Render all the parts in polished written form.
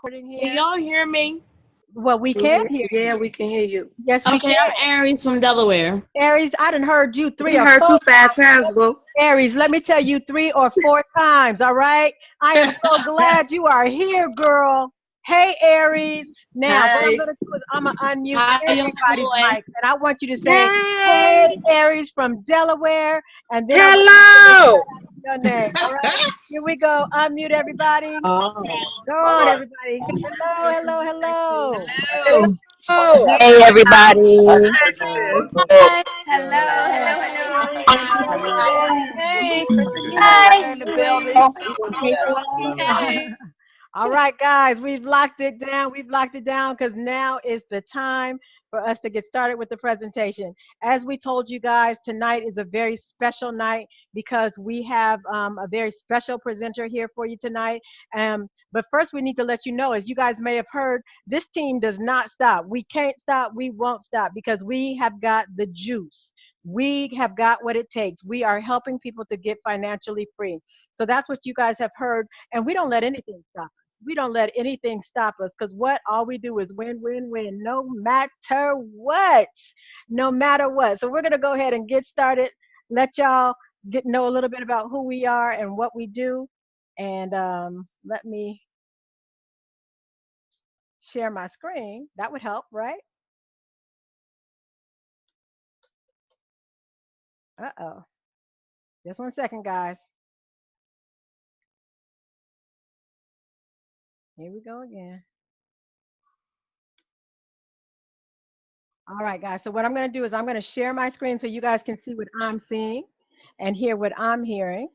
recording Can here. y'all hear me? Well, we can hear you. Yeah, we can hear you. Yes, we Okay, can. I'm Aries from Delaware. Aries, I done heard you We 3 or heard 4 you 5 times, boo. Aries, let me tell you 3 or 4 times, all right? I am so glad you are here, girl. Hey, Aries. Now, what I'm Hey. going to do is I'm going to unmute How y'all everybody's doing? mic, and I want you to say, Hey. hey, Aries from Delaware, and then I want Hello. you to say your name, all right? Here we go. Unmute everybody. Oh. Go on, everybody. Hello, hello, hello. Hello. Hey everybody. Alexis. Hello. Hey, Hi. Krissie in the building. Hey. All right, guys, we've locked it down. We've locked it down because now is the time for us to get started with the presentation. As we told you guys, tonight is a very special night because we have a very special presenter here for you tonight. But first, we need to let you know, as you guys may have heard, this team does not stop. We can't stop. We won't stop because we have got the juice. We have got what it takes. We are helping people to get financially free. So that's what you guys have heard, and we don't let anything stop us. We don't let anything stop us because what all we do is win, win, win, no matter what. No matter what. So we're going to go ahead and get started. Let y'all know a little bit about who we are and what we do. And let me share my screen. That would help, right? Uh-oh. Just 1 second, guys. Here we go again. All right, guys. So what I'm going to do is I'm going to share my screen so you guys can see what I'm seeing and hear what I'm hearing.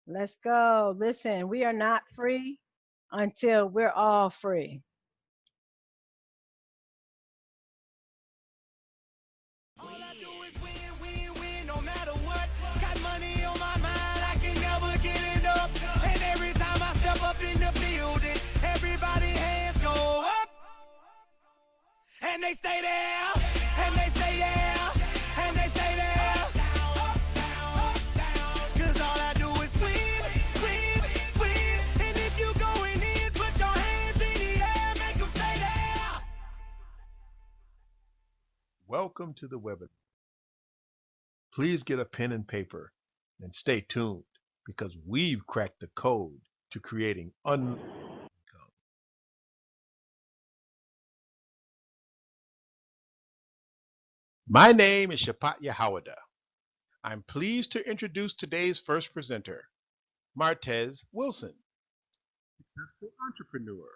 Let's go. Listen, we are not free until we're all free. All I do is win, win, win, no matter what. Got money on my mind, I can never get enough. And every time I step up in the building, everybody hands go up. And they stay there, and they say yeah, and they stay there. Up, down, up, down. Cause all I do is win, win, win. And if you going in, put your hands in the air, make them stay there. Welcome to the webinar. Please get a pen and paper and stay tuned because we've cracked the code to creating income. My name is Shapatya Hawada. I'm pleased to introduce today's first presenter, Martez Wilson, successful entrepreneur,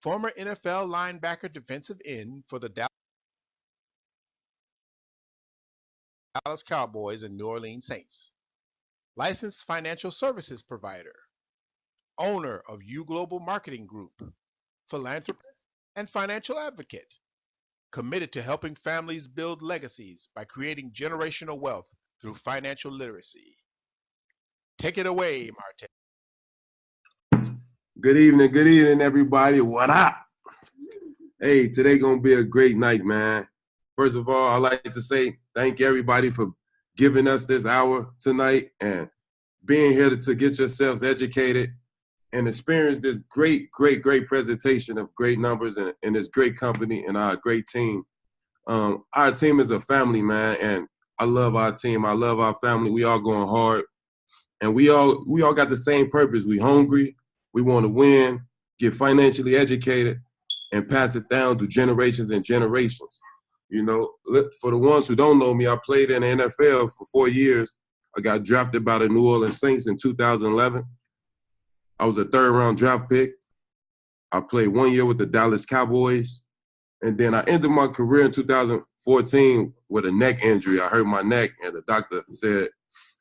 former NFL linebacker defensive end for the Dallas Cowboys and New Orleans Saints, licensed financial services provider, owner of U Global Marketing Group, philanthropist, and financial advocate, committed to helping families build legacies by creating generational wealth through financial literacy. Take it away, Martez. Good evening, everybody. What up? Hey, today gonna be a great night, man. First of all, I'd like to say thank everybody for giving us this hour tonight and being here to get yourselves educated and experience this great presentation of great numbers and this great company and our great team. Our team is a family, man, and I love our team. I love our family. We all going hard, and we all got the same purpose. We hungry. We want to win, get financially educated, and pass it down to generations and generations. You know, for the ones who don't know me, I played in the NFL for 4 years. I got drafted by the New Orleans Saints in 2011. I was a third-round draft pick. I played 1 year with the Dallas Cowboys. And then I ended my career in 2014 with a neck injury. I hurt my neck, and the doctor said,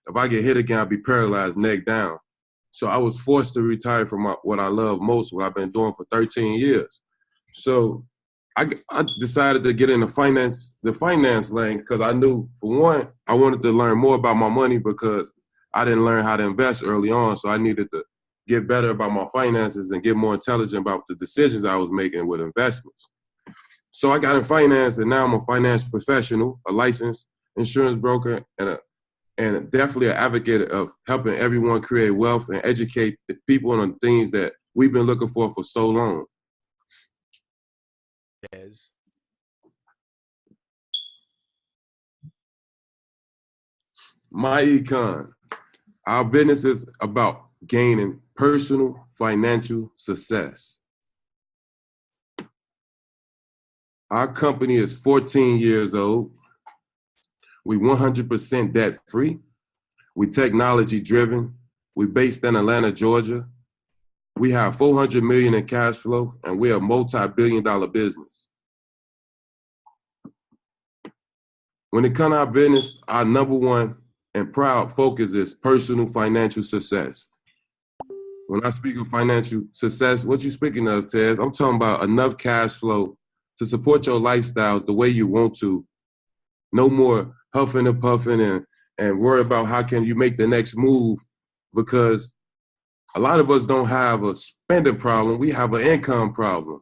if I get hit again, I'll be paralyzed neck down. So I was forced to retire from what I love most, what I've been doing for 13 years. So I decided to get in the finance lane because I knew, for one, I wanted to learn more about my money because I didn't learn how to invest early on. So I needed to get better about my finances and get more intelligent about the decisions I was making with investments. So I got in finance, and now I'm a finance professional, a licensed insurance broker, and definitely an advocate of helping everyone create wealth and educate the people on things that we've been looking for so long. Yes. Myecon. Our business is about gaining personal financial success. Our company is 14 years old. We 100% debt free. We technology driven. We based in Atlanta, Georgia. We have $400 million in cash flow, and we're a multi-billion-dollar business. When it comes to our business, our number one and proud focus is personal financial success. When I speak of financial success, what you speaking of, Tez? I'm talking about enough cash flow to support your lifestyles the way you want to. No more huffing and puffing and worry about how can you make the next move, because a lot of us don't have a spending problem. We have an income problem.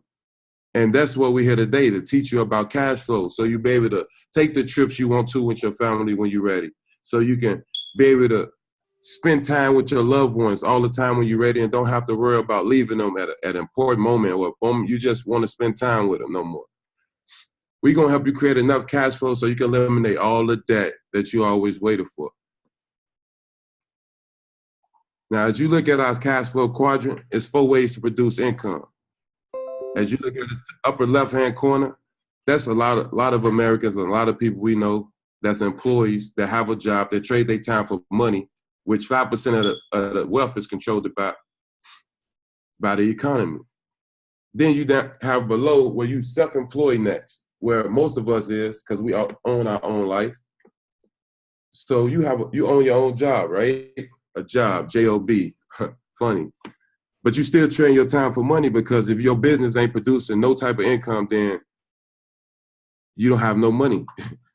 And that's what we're here today, to teach you about cash flow, so you'll be able to take the trips you want to with your family when you're ready. So you can be able to spend time with your loved ones all the time when you're ready, and don't have to worry about leaving them at an important moment or a moment you just want to spend time with them no more. We're going to help you create enough cash flow so you can eliminate all the debt that you always waited for. Now, as you look at our cash flow quadrant, it's 4 ways to produce income. As you look at the upper left-hand corner, that's a lot of Americans and a lot of people we know that's employees that have a job, that trade their time for money, which 5% of the wealth is controlled by the economy. Then you have below where you self-employed next, where most of us is, because we own our own life. So you own your own job, right? A job, J-O-B, funny. But you still trade your time for money, because if your business ain't producing no type of income, then you don't have no money.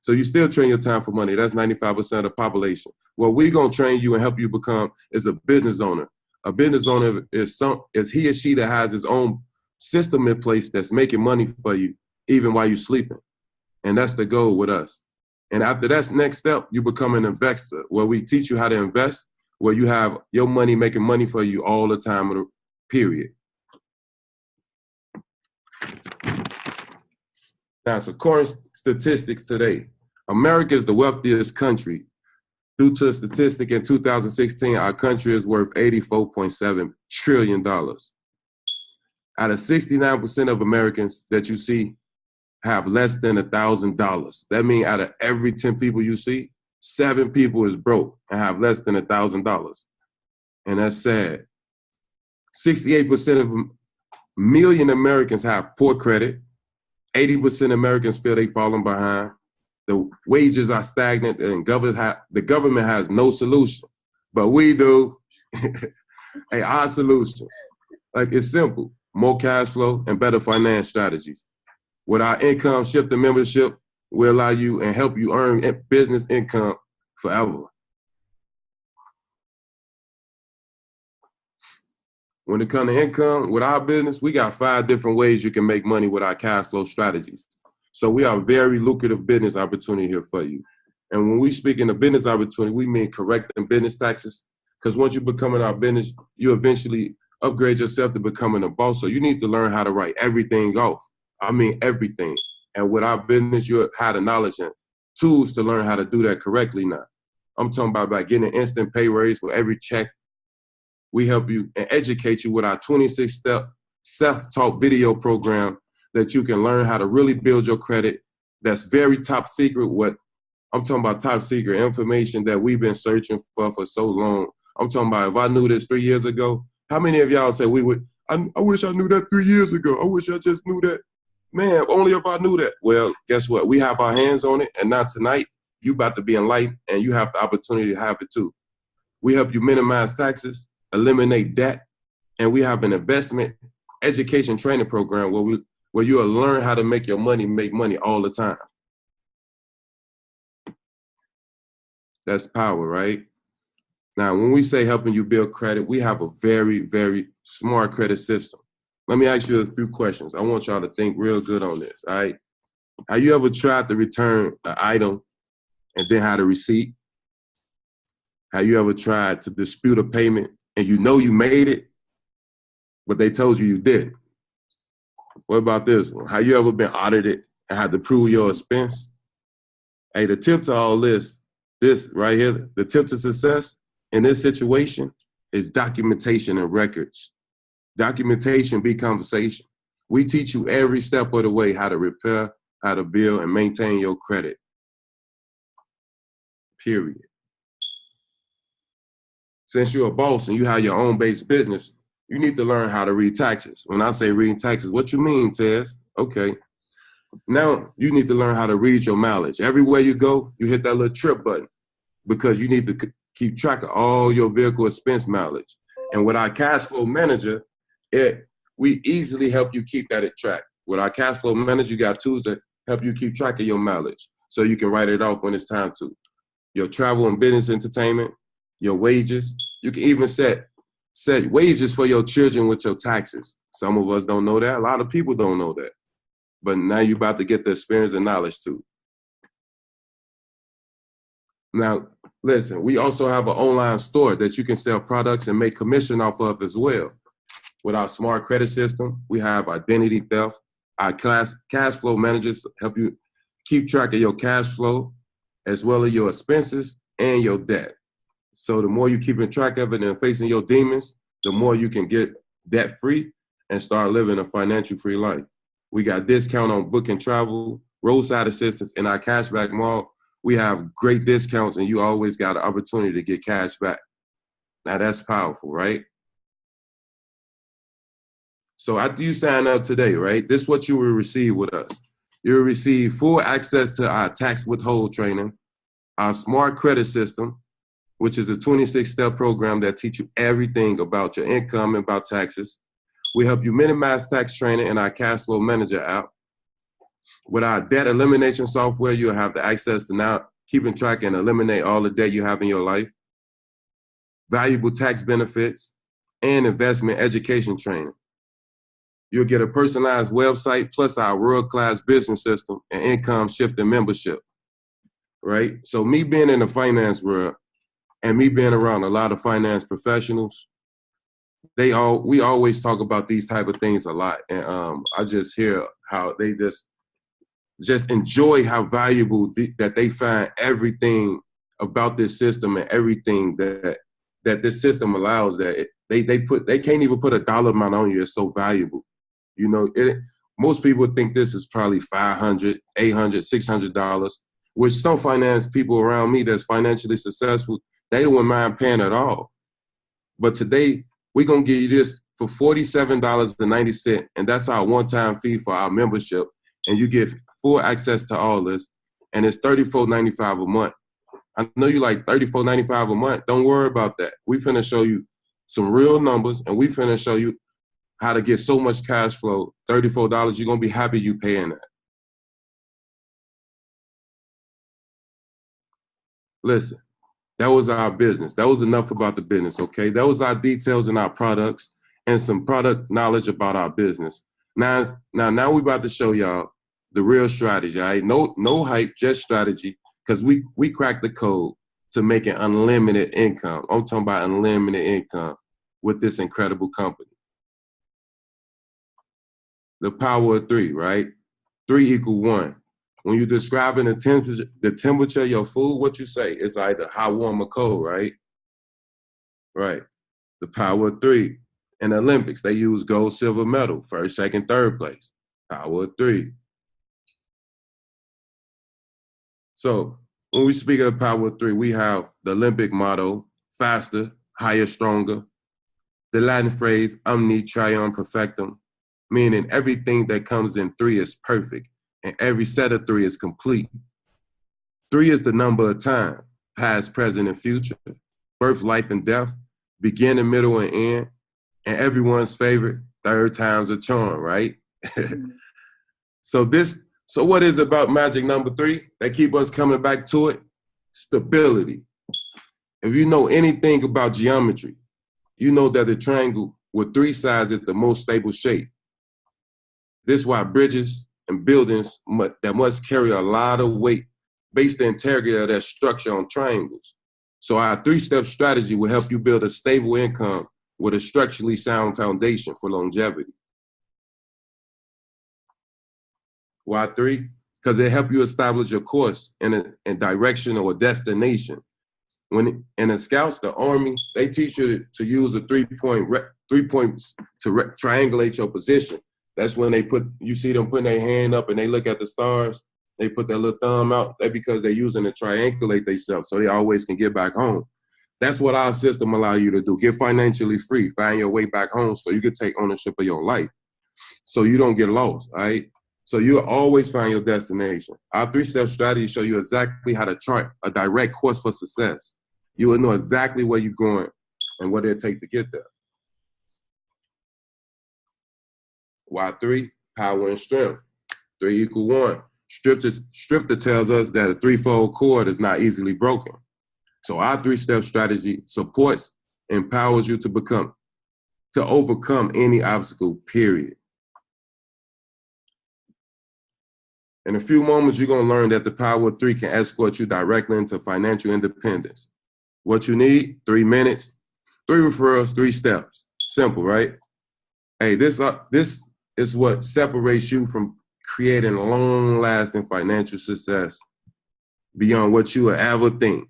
So you still train your time for money. That's 95% of the population. What we're going to train you and help you become is a business owner. A business owner is he or she that has his own system in place that's making money for you even while you're sleeping. And that's the goal with us. And after that's next step, you become an investor, where we teach you how to invest, where you have your money making money for you all the time, period. Now, so current statistics today. America is the wealthiest country. Due to a statistic in 2016, our country is worth $84.7 trillion. Out of 69% of Americans that you see have less than $1,000. That means out of every 10 people you see, 7 people is broke and have less than $1,000. And that's sad. 68% of million Americans have poor credit. 80% of Americans feel they falling behind. The wages are stagnant, and the government has no solution. But we do. Hey, our solution, like, it's simple: more cash flow and better finance strategies. With our income shifter membership, we allow you and help you earn business income forever. When it comes to income, with our business, we got 5 different ways you can make money with our cash flow strategies. So we are a very lucrative business opportunity here for you. And when we speak in a business opportunity, we mean correcting business taxes. Because once you become in our business, you eventually upgrade yourself to becoming a boss. So you need to learn how to write everything off. I mean, everything. And with our business, you have the knowledge and tools to learn how to do that correctly now. I'm talking about getting an instant pay raise for every check. We help you and educate you with our 26-step self-taught video program that you can learn how to really build your credit. That's very top secret. What I'm talking about, top secret information that we've been searching for so long. I'm talking about, if I knew this 3 years ago, how many of y'all said I wish I knew that 3 years ago. I wish I just knew that. Man, only if I knew that. Well, guess what? We have our hands on it, and now tonight, you about to be enlightened, and you have the opportunity to have it too. We help you minimize taxes, eliminate debt, and we have an investment education training program where where you'll learn how to make your money make money all the time. That's power, right? Now, when we say helping you build credit, we have a very, very smart credit system. Let me ask you a few questions. I want y'all to think real good on this, all right? Have you ever tried to return an item and then had a receipt? Have you ever tried to dispute a payment and you know you made it, but they told you didn't? What about this one? Have you ever been audited and had to prove your expense? Hey, the tip to all this right here, the tip to success in this situation is documentation and records. Documentation be conversation. We teach you every step of the way how to repair, how to build, and maintain your credit. Period. Since you're a boss and you have your own base business, you need to learn how to read taxes. When I say reading taxes, what you mean, Tez? Okay. Now you need to learn how to read your mileage. Everywhere you go, you hit that little trip button because you need to keep track of all your vehicle expense mileage. And with our cash flow manager, we easily help you keep that at track. With our cash flow manager, you got tools that help you keep track of your mileage so you can write it off when it's time to. Your travel and business entertainment, your wages. You can even set wages for your children with your taxes. Some of us don't know that. A lot of people don't know that. But now you're about to get the experience and knowledge too. Now, listen, we also have an online store that you can sell products and make commission off of as well. With our smart credit system, we have identity theft. Our cash flow managers help you keep track of your cash flow as well as your expenses and your debt. So the more you keep in track of it and facing your demons, the more you can get debt free and start living a financial free life. We got discount on booking travel, roadside assistance, in our cashback mall. We have great discounts and you always got an opportunity to get cash back. Now that's powerful, right? So after you sign up today, right, this is what you will receive with us. You'll receive full access to our tax withhold training, our smart credit system, which is a 26-step program that teaches you everything about your income and about taxes. We help you minimize tax training in our cash flow manager app. With our debt elimination software, you'll have the access to now keeping track and eliminate all the debt you have in your life, valuable tax benefits, and investment education training. You'll get a personalized website plus our world-class business system and income shifting membership, right? So me being in the finance world and me being around a lot of finance professionals, we always talk about these type of things a lot. And I just hear how they just enjoy how valuable that they find everything about this system and everything that this system allows, that they can't even put a dollar amount on you. It's so valuable. You know, most people think this is probably $500, $800, $600, which some finance people around me that's financially successful, they don't mind paying at all. But today, we're going to give you this for $47.90, and that's our one-time fee for our membership, and you get full access to all this, and it's $34.95 a month. I know you like $34.95 a month. Don't worry about that. We finna show you some real numbers, and we finna show you how to get so much cash flow, $34, you're going to be happy you paying that. Listen, that was our business. That was enough about the business, okay? That was our details and our products and some product knowledge about our business. Now we're about to show y'all the real strategy, all right? No hype, just strategy, because we cracked the code to making unlimited income. I'm talking about unlimited income with this incredible company. The power of three, right? 3 equals 1. When you're describing the temperature of your food, what you say? It's either hot, warm, or cold, right? Right. The power of 3. In the Olympics, they use gold, silver medal, first, second, third place. Power of 3. So when we speak of the power of 3, we have the Olympic motto, faster, higher, stronger. The Latin phrase, omni trium perfectum, meaning everything that comes in 3 is perfect, and every set of 3 is complete. 3 is the number of time, past, present, and future, birth, life, and death, beginning, middle, and end, and everyone's favorite, 3rd time's a charm, right? So what is about magic number 3 that keep us coming back to it? Stability. If you know anything about geometry, you know that the triangle with 3 sides is the most stable shape. This is why bridges and buildings that must carry a lot of weight base the integrity of that structure on triangles. So our 3-step strategy will help you build a stable income with a structurally sound foundation for longevity. Why 3? Because it helps you establish a course and direction or a destination. When in the Scouts, the Army, they teach you to use a 3 points to triangulate your position. That's when you see them putting their hand up and they look at the stars. They put their little thumb out. That's because they're using to triangulate themselves so they always can get back home. That's what our system allow you to do. Get financially free, find your way back home so you can take ownership of your life so you don't get lost, all right? So you'll always find your destination. Our 3-step strategy show you exactly how to chart a direct course for success. You will know exactly where you're going and what it'll take to get there. Why 3? Power and strength. 3 equal 1. Scripture tells us that a 3-fold cord is not easily broken. So our 3-step strategy supports, empowers you to overcome any obstacle, period. In a few moments, you're going to learn that the power of 3 can escort you directly into financial independence. What you need, 3 minutes, 3 referrals, 3 steps. Simple, right? Hey, this is what separates you from creating long-lasting financial success beyond what you would ever think.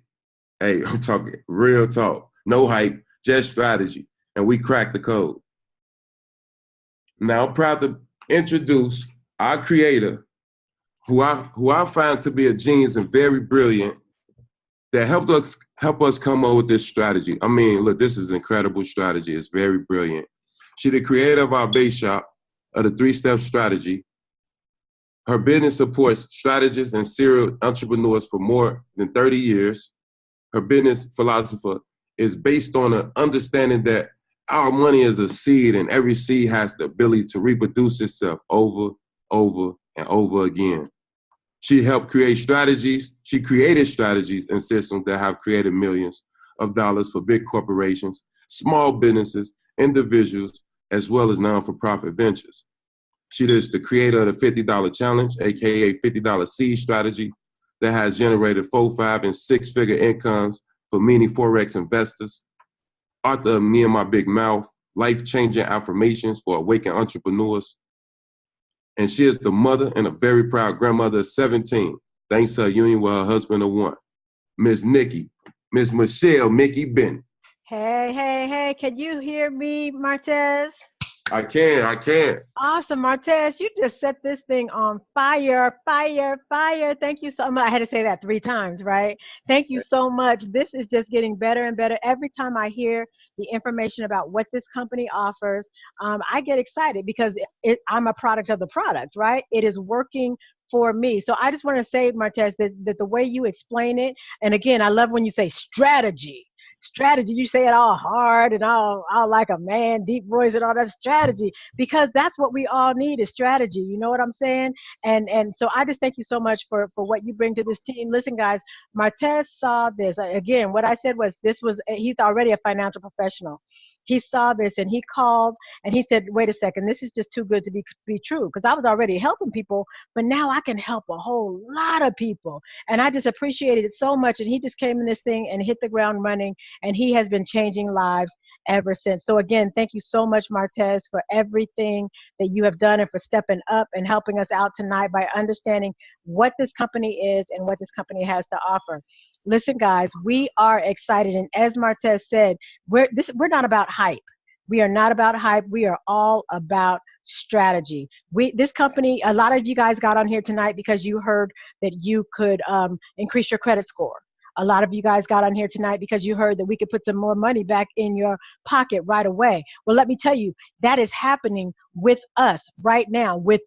Hey, I'm talking real talk. No hype, just strategy. And we cracked the code. Now, I'm proud to introduce our creator, who I find to be a genius and very brilliant, that help us come up with this strategy. I mean, look, this is incredible strategy. It's very brilliant. She's the creator of our base shop, of the 3-step strategy. Her business supports strategists and serial entrepreneurs for more than 30 years. Her business philosophy is based on an understanding that our money is a seed and every seed has the ability to reproduce itself over, and over again. She helped create strategies. She created strategies and systems that have created millions of dollars for big corporations, small businesses, individuals, as well as non-for-profit ventures. She is the creator of the $50 challenge, aka $50 seed strategy, that has generated 4, 5, and 6-figure incomes for many Forex investors. Author of Me and My Big Mouth, life-changing affirmations for awakened entrepreneurs. And she is the mother and a very proud grandmother of 17, thanks to her union with her husband of 1. Miss Michelle Miki Benton. Hey, can you hear me, Martez? I can. Awesome, Martez. You just set this thing on fire. Thank you so much. I had to say that 3 times, right? Thank you so much. This is just getting better and better. Every time I hear the information about what this company offers, I get excited because I'm a product of the product, right? It is working for me. So I just want to say, Martez, that the way you explain it, and again, I love when you say strategy, you say it all hard and all like a man, deep voice and all that strategy, because that's what we all need is strategy. You know what I'm saying? And so I just thank you so much for what you bring to this team. Listen, guys, Martez saw this. Again, what I said was he's already a financial professional. He saw this and he called and he said, wait a second, this is just too good to be true, because I was already helping people, but now I can help a whole lot of people. And I just appreciated it so much. And he just came in this thing and hit the ground running. And he has been changing lives ever since. So again, thank you so much, Martez, for everything that you have done and for stepping up and helping us out tonight by understanding what this company is and what this company has to offer. Listen, guys, we are excited. And as Martez said, we're not about hype. We are not about hype. We are all about strategy. This company, a lot of you guys got on here tonight because you heard that you could increase your credit score. A lot of you guys got on here tonight because you heard that we could put some more money back in your pocket right away. Well, let me tell you, that is happening with us right now, with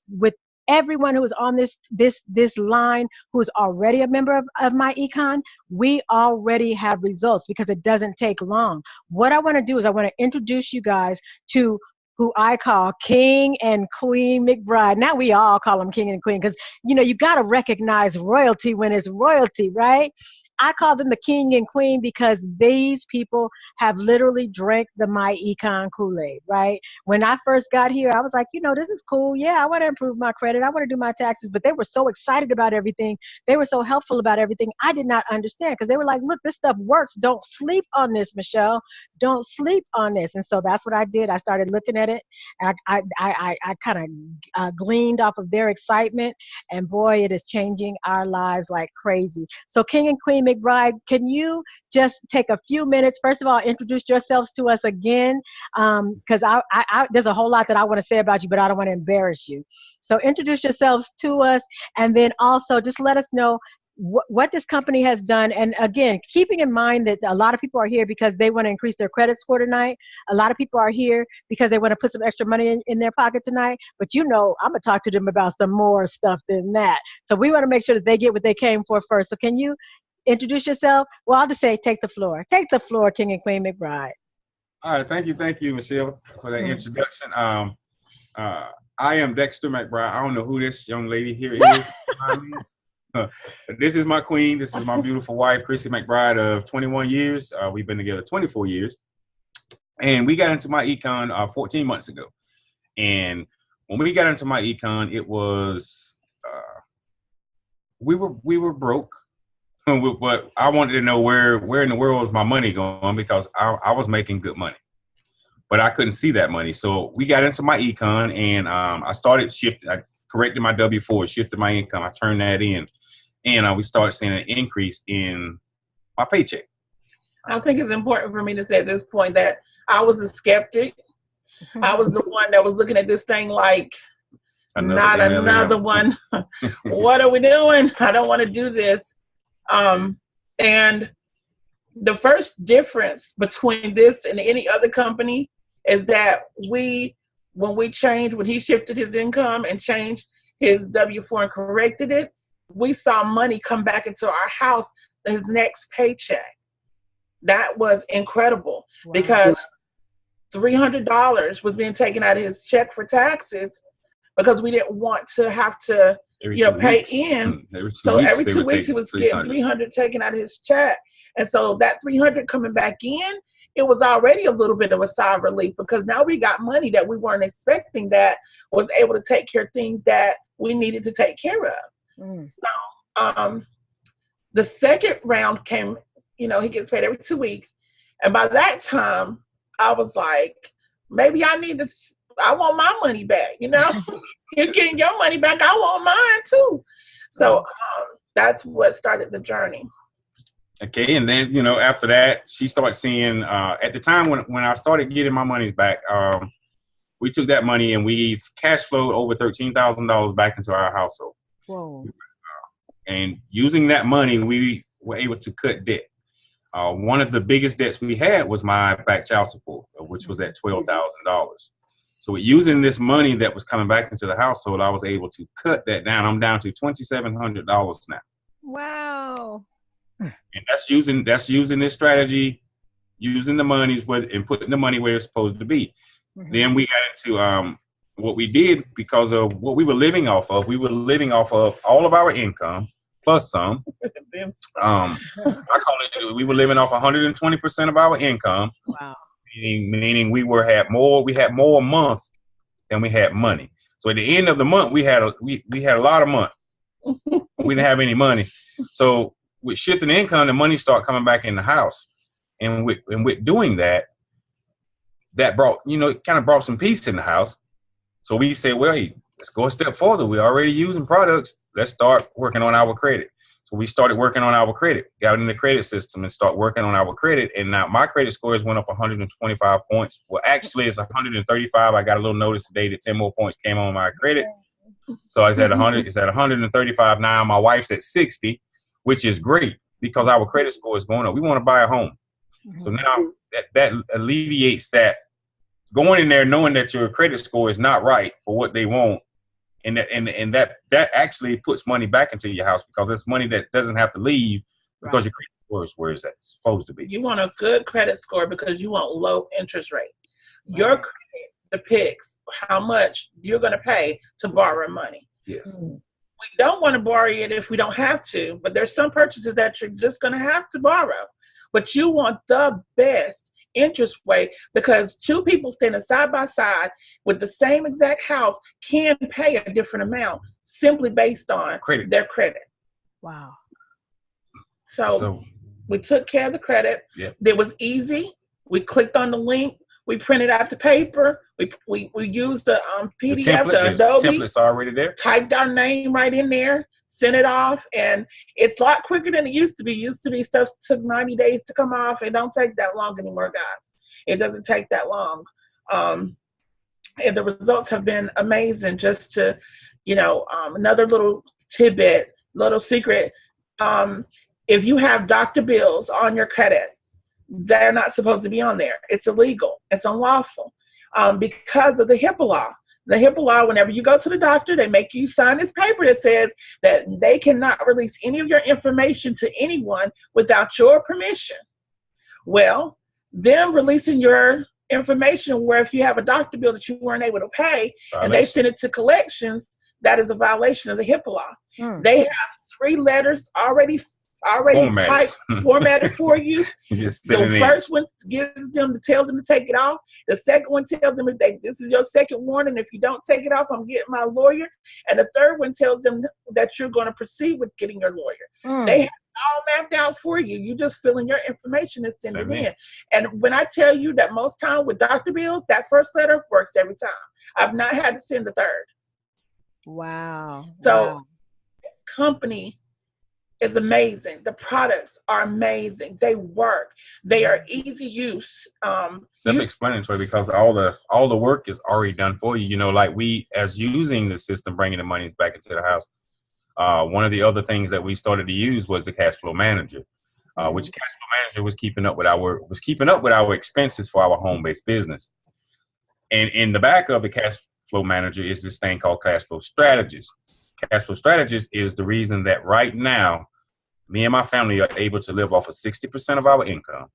everyone who is on this line who is already a member of Myecon. We already have results because it doesn't take long. What I want to do is I want to introduce you guys to who I call King and Queen McBride. Now we all call them King and Queen because, you got to recognize royalty when it's royalty, right? I call them the King and Queen because these people have literally drank the Myecon Kool-Aid, right? When I first got here, I was like, this is cool. Yeah, I want to improve my credit. I want to do my taxes. But they were so excited about everything. They were so helpful about everything. I did not understand because they were like, look, this stuff works. Don't sleep on this, Michelle. Don't sleep on this. And so that's what I did. I started looking at it. And I kind of gleaned off of their excitement. And boy, it is changing our lives like crazy. So King and Queen McBride, can you just take a few minutes? First of all, introduce yourselves to us again, because there's a whole lot that I want to say about you, but I don't want to embarrass you. So introduce yourselves to us, and then also just let us know what this company has done. And again, keeping in mind that a lot of people are here because they want to increase their credit score tonight. A lot of people are here because they want to put some extra money in their pocket tonight. But I'm going to talk to them about some more stuff than that. So we want to make sure that they get what they came for first. So can you introduce yourself? Well, I'll just say take the floor. Take the floor, King and Queen McBride. All right, thank you, Michelle, for that introduction. I am Dexter McBride. I don't know who this young lady here is. This is my queen. This is my beautiful wife, Krissie McBride, of 21 years. We've been together 24 years. And we got into Myecon 14 months ago. And when we got into Myecon, it was, we were broke. But I wanted to know where in the world was my money going, because I was making good money, but I couldn't see that money. So we got into Myecon, and I started shifting. I corrected my W-4, shifted my income. I turned that in, and we started seeing an increase in my paycheck. I think it's important for me to say at this point that I was a skeptic. I was the one that was looking at this thing like, another one. What are we doing? I don't want to do this. And the first difference between this and any other company is that when he shifted his income and changed his W-4 and corrected it, we saw money come back into our house his next paycheck. That was incredible. Wow. Because $300 was being taken out of his check for taxes because we didn't want to have to pay in. So every 2 weeks he was getting $300 taken out of his check. And so that $300 coming back in, it was already a little bit of a sigh of relief, because now we got money that we weren't expecting that was able to take care of things that we needed to take care of. So the second round came, he gets paid every 2 weeks. And by that time, I was like, maybe I want my money back, You're getting your money back. I want mine too. So that's what started the journey. Okay, and then after that, she started seeing. At the time when I started getting my monies back, we took that money and we cash flowed over $13,000 back into our household. Whoa! And using that money, we were able to cut debt. One of the biggest debts we had was my back child support, which was at $12,000. So using this money that was coming back into the household, I was able to cut that down. I'm down to $2,700 now. Wow. And that's using this strategy, using the monies and putting the money where it's supposed to be. Mm-hmm. Then we got into what we did because of what we were living off of. We were living off of all of our income plus some. I call it, we were living off 120% of our income. Wow. Meaning we had more a month than we had money. So at the end of the month, we had a lot of money. We didn't have any money. So with shifting income, the money started coming back in the house. And with doing that brought, it kind of brought some peace in the house. So we said, well, hey, let's go a step further. We're already using products. Let's start working on our credit. So we started working on our credit, got in the credit system and start working on our credit. And now my credit scores went up 125 points. Well, actually it's 135. I got a little notice today that 10 more points came on my credit. So it's at 100. It's at 135 now. My wife's at 60, which is great because our credit score is going up. We want to buy a home. So now that alleviates that going in there knowing that your credit score is not right for what they want. And that actually puts money back into your house because it's money that doesn't have to leave because your credit score is where it's supposed to be. You want a good credit score because you want low interest rate. Your credit depicts how much you're going to pay to borrow money. Yes. We don't want to borrow it if we don't have to, but there's some purchases that you're just going to have to borrow. But you want the best interest rate, because two people standing side by side with the same exact house can pay a different amount simply based on their credit. Wow. So we took care of the credit. Yep. It was easy. We clicked on the link. We printed out the paper. We used the PDF, the Adobe. Template's already there. Typed our name right in there, sent it off, and it's a lot quicker than it used to be. Used to be stuff took 90 days to come off. It don't take that long anymore, guys. It doesn't take that long. And the results have been amazing. Just to, another little tidbit, little secret. If you have doctor bills on your credit, they're not supposed to be on there. It's illegal. It's unlawful because of the HIPAA law. The HIPAA law, whenever you go to the doctor, they make you sign this paper that says that they cannot release any of your information to anyone without your permission. Well, them releasing your information where if you have a doctor bill that you weren't able to pay and they send it to collections, that is a violation of the HIPAA law. They have 3 letters already typed, formatted for you. The first one tells them to take it off. The second one tells them this is your second warning. If you don't take it off, I'm getting my lawyer. And the third one tells them that you're going to proceed with getting your lawyer. They have it all mapped out for you. You just fill in your information and send it in. And when I tell you that most time with doctor bills, that first letter works every time. I've not had to send the third. Wow. So company is amazing. The products are amazing. They work. They are easy use. Self-explanatory, because all the work is already done for you. Like we, as using the system, bringing the monies back into the house. One of the other things that we started to use was the cash flow manager, which cash flow manager was keeping up with our expenses for our home-based business. And in the back of the cash flow manager is this thing called cash flow strategist. Cash flow strategist is the reason that right now, me and my family are able to live off of 60% of our income.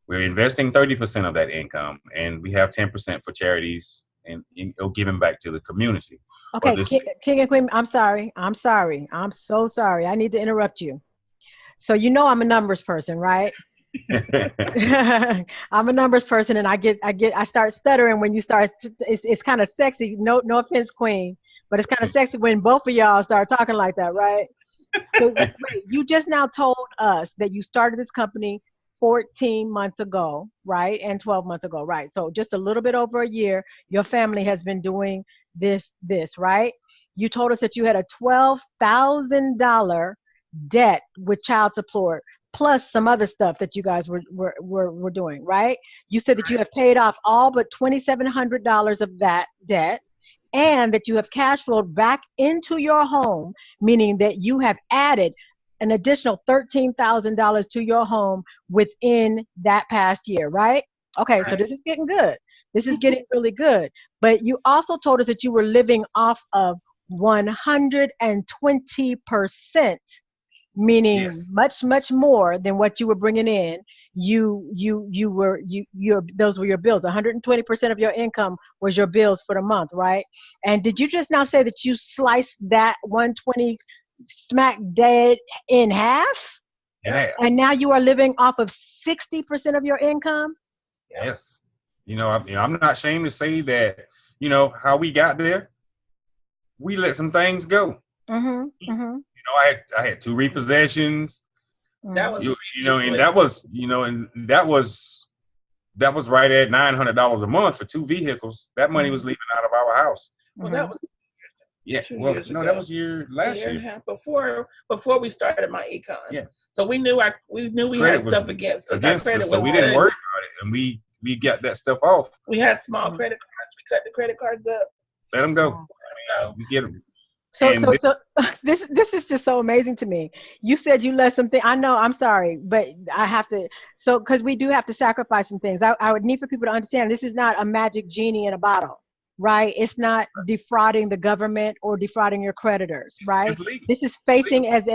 We're investing 30% of that income, and we have 10% for charities and giving back to the community. Okay, King and Queen, I'm sorry. I'm so sorry. I need to interrupt you. So I'm a numbers person, right? I'm a numbers person, and I start stuttering when you start. It's kind of sexy. No offense, Queen, but it's kind of sexy when both of y'all start talking like that, right? So wait, you just now told us that you started this company 14 months ago, right? And 12 months ago, right? So just a little bit over a year, your family has been doing this, right? You told us that you had a $12,000 debt with child support, plus some other stuff that you guys were doing, right? You said that you have paid off all but $2,700 of that debt, and that you have cash flowed back into your home, meaning that you have added an additional $13,000 to your home within that past year, right? Okay, so this is getting good. This is getting really good. But you also told us that you were living off of 120%, meaning much more than what you were bringing in. Those were your bills. 120% of your income was your bills for the month, right? And did you just now say that you sliced that 120 smack dead in half? Yeah. And now you are living off of 60% of your income? Yes. I'm not ashamed to say that, how we got there, we let some things go. I had 2 repossessions. That was, that was right at $900 a month for 2 vehicles. That money was leaving out of our house. Well, that was that was last year. And a half before we started Myecon. Yeah. So we knew we had stuff against us. So we didn't worry about it, and we got that stuff off. We had small credit cards. We cut the credit cards up. Let them go. We get them. So this is just so amazing to me. You said you let something. I know. I'm sorry, but I have to. So because we do have to sacrifice some things. I would need for people to understand this is not a magic genie in a bottle, right? It's not defrauding the government or defrauding your creditors, right? This is facing, as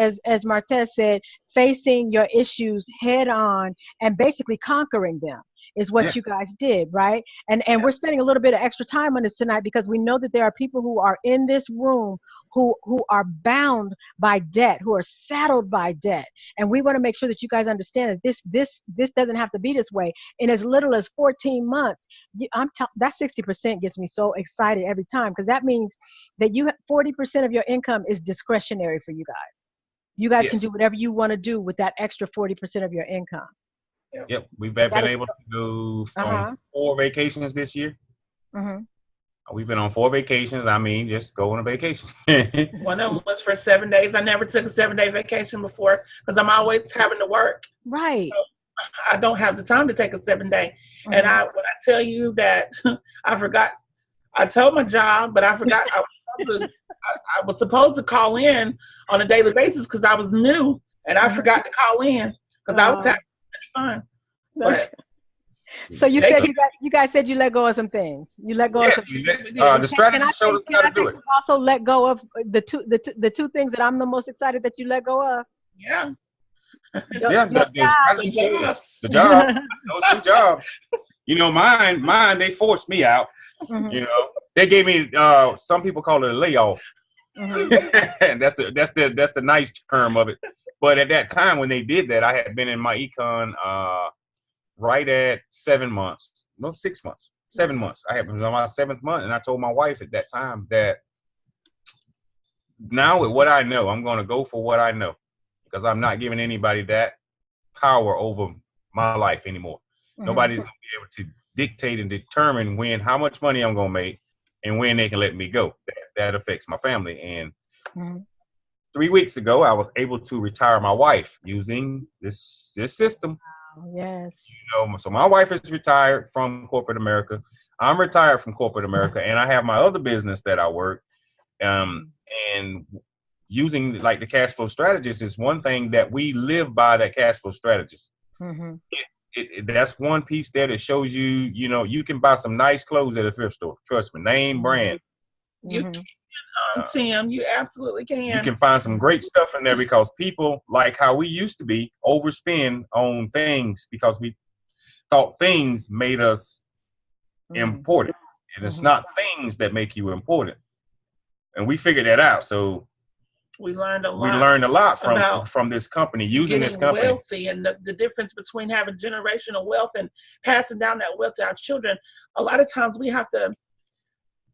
Martez said, facing your issues head on and basically conquering them. is what you guys did, right? And we're spending a little bit of extra time on this tonight because we know that there are people who are in this room who are bound by debt, who are saddled by debt. And we want to make sure that you guys understand that this doesn't have to be this way. In as little as 14 months, that 60% gets me so excited every time, because that means that 40% of your income is discretionary for you guys. You guys can do whatever you want to do with that extra 40% of your income. Yep, we've been able to go on 4 vacations this year. We've been on 4 vacations. I mean, just go on a vacation. One of them was for 7 days. I never took a 7-day vacation before because I'm always having to work. Right. So I don't have the time to take a 7-day. And when I tell you that I forgot, I told my job, but I forgot. I was supposed to call in on a daily basis because I was new, and I forgot to call in because I was having fun. But so you guys said you let go of some things. You let go of some things. The strategy showed us how to do it. You also let go of the two things that I'm the most excited that you let go of. Yeah. The job. Those 2 jobs. You know, mine. They forced me out. You know, they gave me. Some people call it a layoff. That's the nice term of it. But at that time when they did that, I had been in Myecon right at 7 months. No, 6 months. 7 months. I was on my 7th month, and I told my wife at that time that now with what I know, I'm going to go for what I know, because I'm not giving anybody that power over my life anymore. Nobody's going to be able to dictate and determine how much money I'm going to make and when they can let me go. That affects my family. And 3 weeks ago, I was able to retire my wife using this system. Yes. You know, so my wife is retired from corporate America. I'm retired from corporate America, and I have my other business that I work. And using like the cash flow strategist is one thing that we live by. That cash flow strategist. That's one piece there that shows you, you know, you can buy some nice clothes at a thrift store. Trust me, name brand. You can, Tim, you absolutely can. You can find some great stuff in there because people, like how we used to be, overspend on things because we thought things made us important. And it's not things that make you important. And we figured that out. So we learned a lot from this company, using this company. Wealthy, and the difference between having generational wealth and passing down that wealth to our children. A lot of times we have to,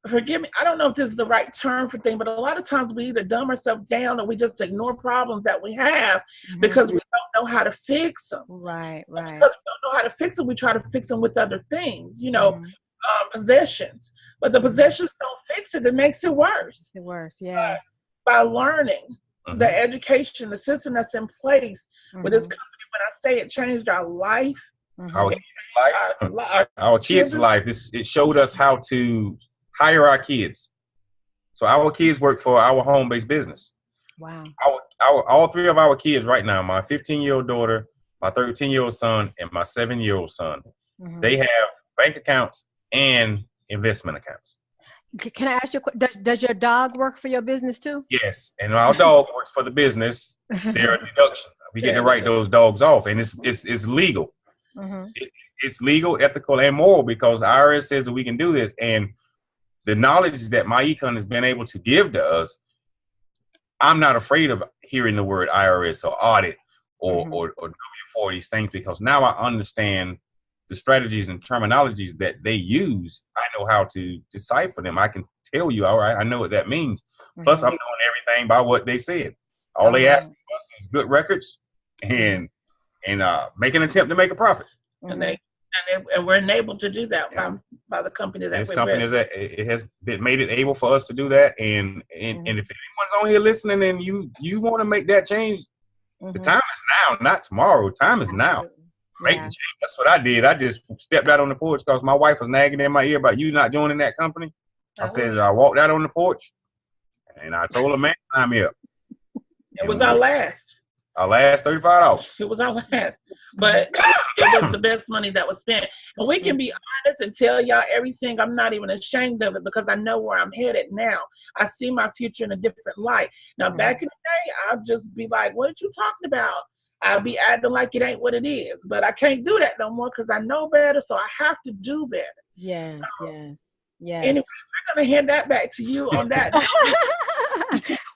forgive me, I don't know if this is the right term for things, but a lot of times we either dumb ourselves down or we just ignore problems that we have because we don't know how to fix them. Right. Because we don't know how to fix them, we try to fix them with other things, you know, possessions. But the possessions don't fix it, it makes it worse. Yeah. By learning the education, the system that's in place with this company, when I say it changed our life, our kids' life. It showed us how to hire our kids. So our kids work for our home-based business. Wow. All 3 of our kids right now, my 15-year-old daughter, my 13-year-old son, and my 7-year-old son, they have bank accounts and investment accounts. Can I ask you, does your dog work for your business too? Yes, and our dog works for the business. They're a deduction. We get to write those dogs off, and it's legal. It's legal, ethical, and moral because the IRS says that we can do this. And the knowledge that Myecon has been able to give to us, I'm not afraid of hearing the word IRS or audit or W-4, these things, because now I understand the strategies and terminologies that they use. I know how to decipher them. I can tell you, all right, I know what that means. Plus, I'm doing everything by what they said. All they ask us is good records and make an attempt to make a profit. And we're enabled to do that by the company that it has made it able for us to do that. And if anyone's on here listening and you want to make that change, the time is now, not tomorrow. Time is now. Make the change. That's what I did. I just stepped out on the porch because my wife was nagging in my ear about you not joining that company. I said, I walked out on the porch and I told her, man, sign me up. It was our last. Our last $35. It was our last. But it was the best money that was spent. And we can be honest and tell y'all everything. I'm not even ashamed of it because I know where I'm headed now. I see my future in a different light. Now, back in the day, I'd just be like, what are you talking about? I'll be acting like it ain't what it is. But I can't do that no more because I know better, so I have to do better. Yes, So, yes. Anyway, I'm going to hand that back to you on that.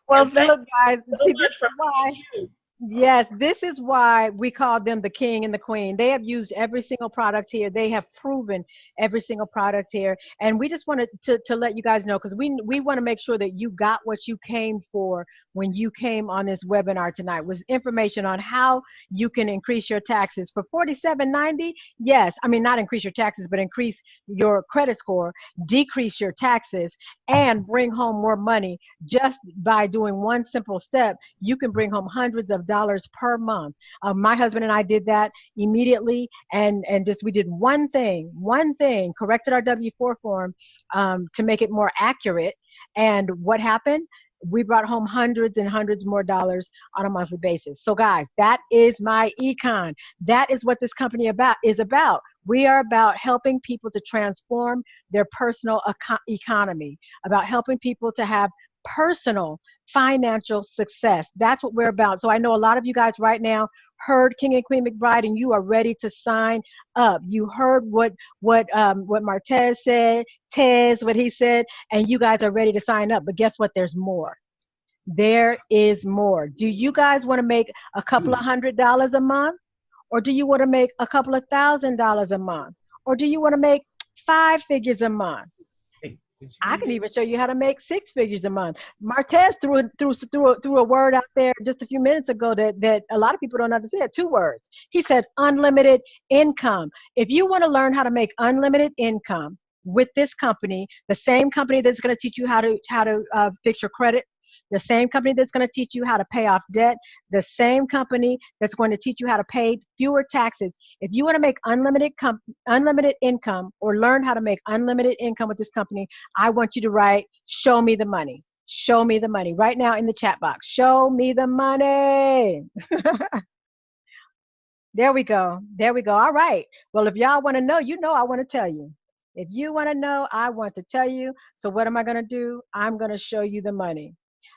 Well, thank look, guys, you so see, much this is for why. you. Yes, this is why we call them the king and the queen. They have used every single product here. They have proven every single product here. And we just wanted to let you guys know, because we want to make sure that you got what you came for when you came on this webinar tonight, was information on how you can increase your taxes for $47.90. Yes, I mean, not increase your taxes, but increase your credit score, decrease your taxes, and bring home more money just by doing one simple step. You can bring home hundreds of dollars per month. My husband and I did that immediately, and just we did one thing, corrected our W-4 form to make it more accurate. And what happened? We brought home hundreds and hundreds more dollars on a monthly basis. So guys, that is Myecon. That is what this company is about. We are about helping people to transform their personal economy, about helping people to have personal financial success. That's what we're about. So I know a lot of you guys right now heard King and Queen McBride, and you are ready to sign up. You heard what Martez said, Tez, what he said, and you guys are ready to sign up. But guess what? There's more. There is more. Do you guys want to make a couple of $100 a month? Or do you want to make a couple of $1,000s a month? Or do you want to make 5 figures a month? I can even show you how to make 6 figures a month. Martez threw a word out there just a few minutes ago that a lot of people don't understand. 2 words. He said unlimited income. If you want to learn how to make unlimited income with this company, the same company that's going to teach you how to fix your credit, the same company that's going to teach you how to pay off debt, the same company that's going to teach you how to pay fewer taxes. If you want to make unlimited income or learn how to make unlimited income with this company, I want you to write, show me the money. Show me the money right now in the chat box. Show me the money. There we go. There we go. All right. Well, if y'all want to know, you know I want to tell you. If you want to know, I want to tell you. So what am I going to do? I'm going to show you the money.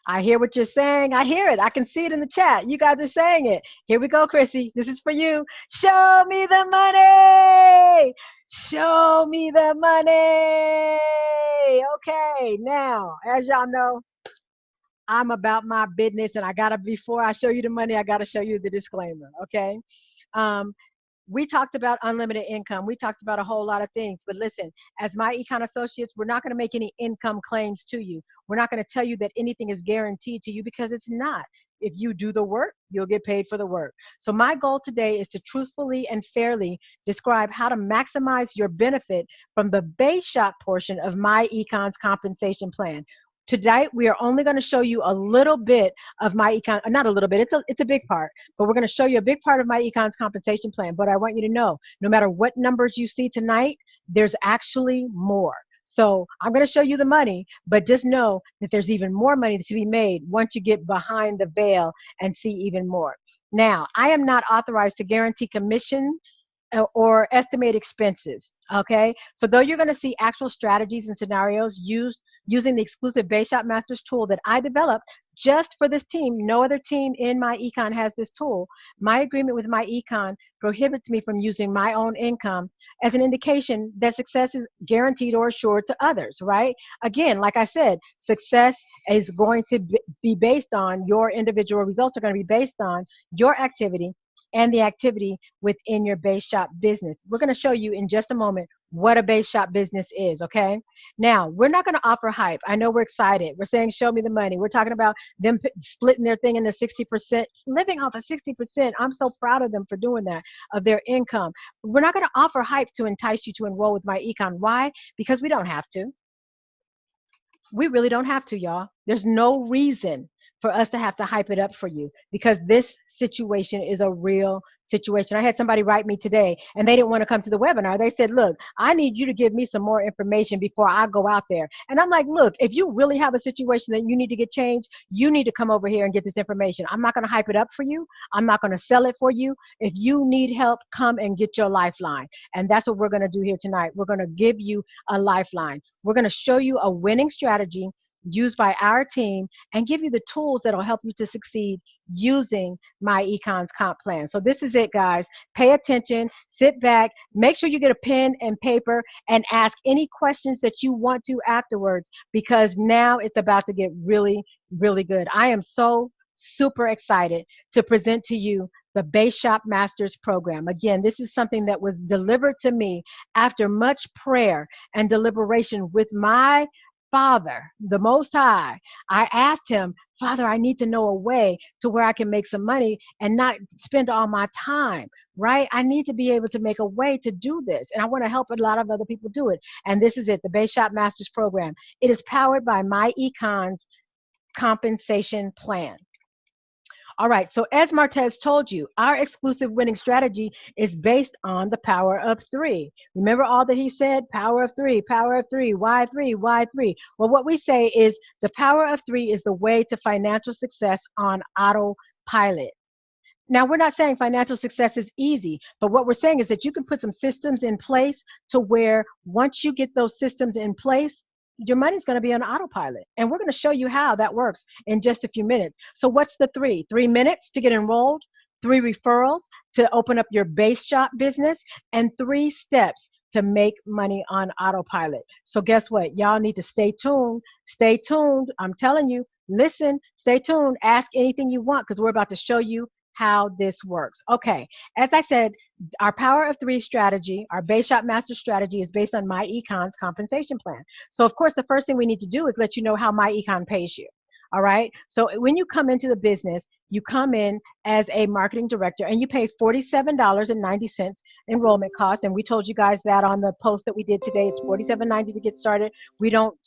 I hear what you're saying. I hear it. I can see it in the chat. You guys are saying it. Here we go, Krissie. This is for you. Show me the money. Show me the money. Okay. Now, as y'all know, I'm about my business, and before I show you the money, I got to show you the disclaimer. Okay. We talked about unlimited income. We talked about a whole lot of things. But listen, as Myecon associates, we're not going to make any income claims to you. We're not going to tell you that anything is guaranteed to you, because it's not. If you do the work, you'll get paid for the work. So my goal today is to truthfully and fairly describe how to maximize your benefit from the base shop portion of Myecon's compensation plan. Tonight, we are only going to show you a little bit of Myecon, not a little bit, it's a big part, but we're going to show you a big part of Myecon's compensation plan. But I want you to know, no matter what numbers you see tonight, there's actually more. So I'm going to show you the money, but just know that there's even more money to be made once you get behind the veil and see even more. Now, I am not authorized to guarantee commission or estimate expenses, okay? So though you're gonna see actual strategies and scenarios using the exclusive Base Shop Masters tool that I developed just for this team, no other team in Myecon has this tool. My agreement with Myecon prohibits me from using my own income as an indication that success is guaranteed or assured to others, right? Again, like I said, success is going to be based on your individual results are going to be based on your activity and the activity within your base shop business. We're going to show you in just a moment what a base shop business is, okay? Now, we're not going to offer hype. I know we're excited. We're saying, show me the money. We're talking about them splitting their thing into 60%, living off of 60%. I'm so proud of them for doing that, of their income. We're not going to offer hype to entice you to enroll with Myecon. Why? Because we don't have to. We really don't have to, y'all. There's no reason for us to have to hype it up for you, because this situation is a real situation. I had somebody write me today and they didn't want to come to the webinar. They said, look, I need you to give me some more information before I go out there. And I'm like, look, if you really have a situation that you need to get changed, you need to come over here and get this information. I'm not going to hype it up for you. I'm not going to sell it for you. If you need help, come and get your lifeline. And that's what we're going to do here tonight. We're going to give you a lifeline. We're going to show you a winning strategy used by our team and give you the tools that'll help you to succeed using Myecon's comp plan. So this is it, guys. Pay attention, sit back, make sure you get a pen and paper and ask any questions that you want to afterwards, because now it's about to get really, really good. I am so super excited to present to you the Base Shop Masters program. Again, this is something that was delivered to me after much prayer and deliberation with my Father, the Most High. I asked him, Father, I need to know a way to where I can make some money and not spend all my time, right? I need to be able to make a way to do this. And I want to help a lot of other people do it. And this is it, the Base Shop Masters program. It is powered by Myecon's compensation plan. All right, so as Martez told you, our exclusive winning strategy is based on the power of three. Remember all that he said? Power of three, why three, why three? Well, what we say is the power of three is the way to financial success on autopilot. Now, we're not saying financial success is easy, but what we're saying is that you can put some systems in place to where once you get those systems in place, your money's going to be on autopilot. And we're going to show you how that works in just a few minutes. So what's the three? 3 minutes to get enrolled, 3 referrals to open up your base shop business, and 3 steps to make money on autopilot. So guess what? Y'all need to stay tuned. Stay tuned. I'm telling you, listen, stay tuned. Ask anything you want because we're about to show you how this works. Okay, as I said, our power of three strategy, our base shop master strategy is based on Myecon's compensation plan. So of course, the first thing we need to do is let you know how Myecon pays you. All right. So when you come into the business, you come in as a marketing director and you pay $47.90 enrollment cost. And we told you guys that on the post that we did today. It's $47.90 to get started. We don't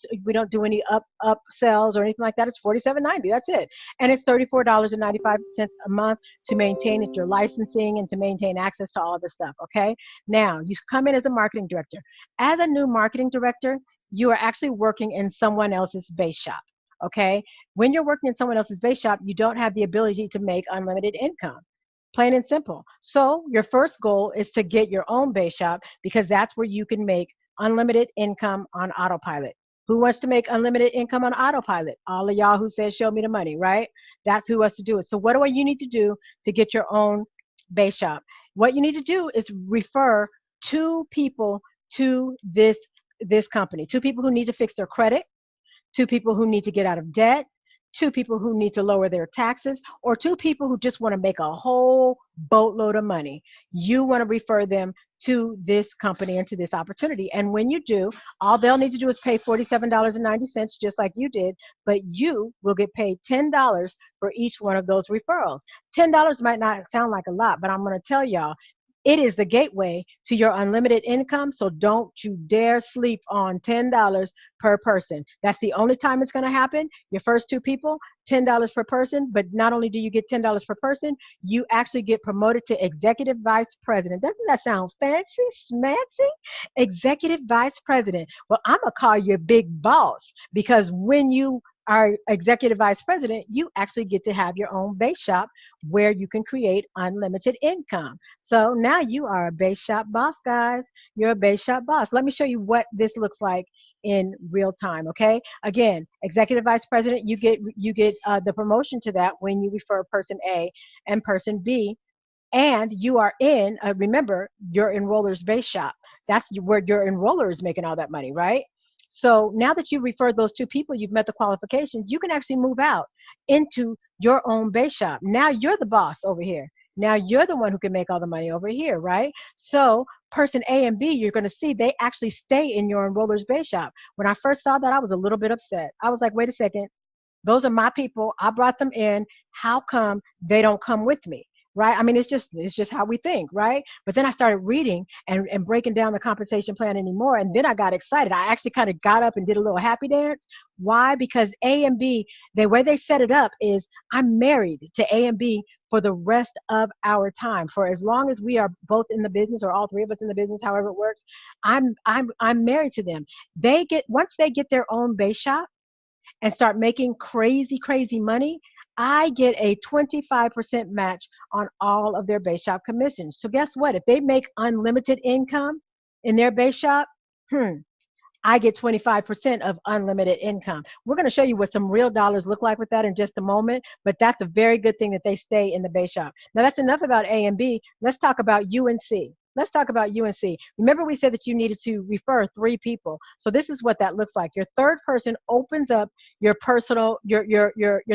do any up sells or anything like that. It's $47.90. That's it. And it's $34.95 a month to maintain your licensing and to maintain access to all of this stuff. Okay. Now you come in as a marketing director. As a new marketing director, you are actually working in someone else's base shop. Okay, when you're working in someone else's base shop, you don't have the ability to make unlimited income, plain and simple. So your first goal is to get your own base shop because that's where you can make unlimited income on autopilot. Who wants to make unlimited income on autopilot? All of y'all who said, show me the money, right? That's who wants to do it. So what do you need to do to get your own base shop? What you need to do is refer 2 people to this company, 2 people who need to fix their credit, 2 people who need to get out of debt, 2 people who need to lower their taxes, or 2 people who just want to make a whole boatload of money. You want to refer them to this company and to this opportunity. And when you do, all they'll need to do is pay $47.90, just like you did, but you will get paid $10 for each one of those referrals. $10 might not sound like a lot, but I'm going to tell y'all, it is the gateway to your unlimited income, so don't you dare sleep on $10 per person. That's the only time it's going to happen. Your first 2 people, $10 per person, but not only do you get $10 per person, you actually get promoted to executive vice president. Doesn't that sound fancy, smancy? Executive vice president. Well, I'm going to call you big boss because when you are executive vice president, you actually get to have your own base shop where you can create unlimited income. So now you are a base shop boss, guys. You're a base shop boss. Let me show you what this looks like in real time. Okay. Again, executive vice president, you get the promotion to that when you refer person A and person B, and you are in. Remember, your enroller's base shop. That's where your enroller is making all that money, right? So now that you referred those 2 people, you've met the qualifications, you can actually move out into your own base shop. Now you're the boss over here. Now you're the one who can make all the money over here, right? So person A and B, you're going to see they actually stay in your enroller's base shop. When I first saw that, I was a little bit upset. I was like, wait a second. Those are my people. I brought them in. How come they don't come with me? Right? I mean, it's just how we think, right? But then I started reading and breaking down the compensation plan anymore. And then I got excited. I actually kind of got up and did a little happy dance. Why? Because A and B, the way they set it up is I'm married to A and B for the rest of our time. For as long as we are both in the business, or all 3 of us in the business, however it works, I'm married to them. Once they get their own base shop and start making crazy money, I get a 25% match on all of their base shop commissions. So guess what? If they make unlimited income in their base shop, I get 25% of unlimited income. We're going to show you what some real dollars look like with that in just a moment, but that's a very good thing that they stay in the base shop. Now that's enough about A and B. Let's talk about U and C. Let's talk about U and C. Remember we said that you needed to refer 3 people. So this is what that looks like. Your third person opens up your personal, your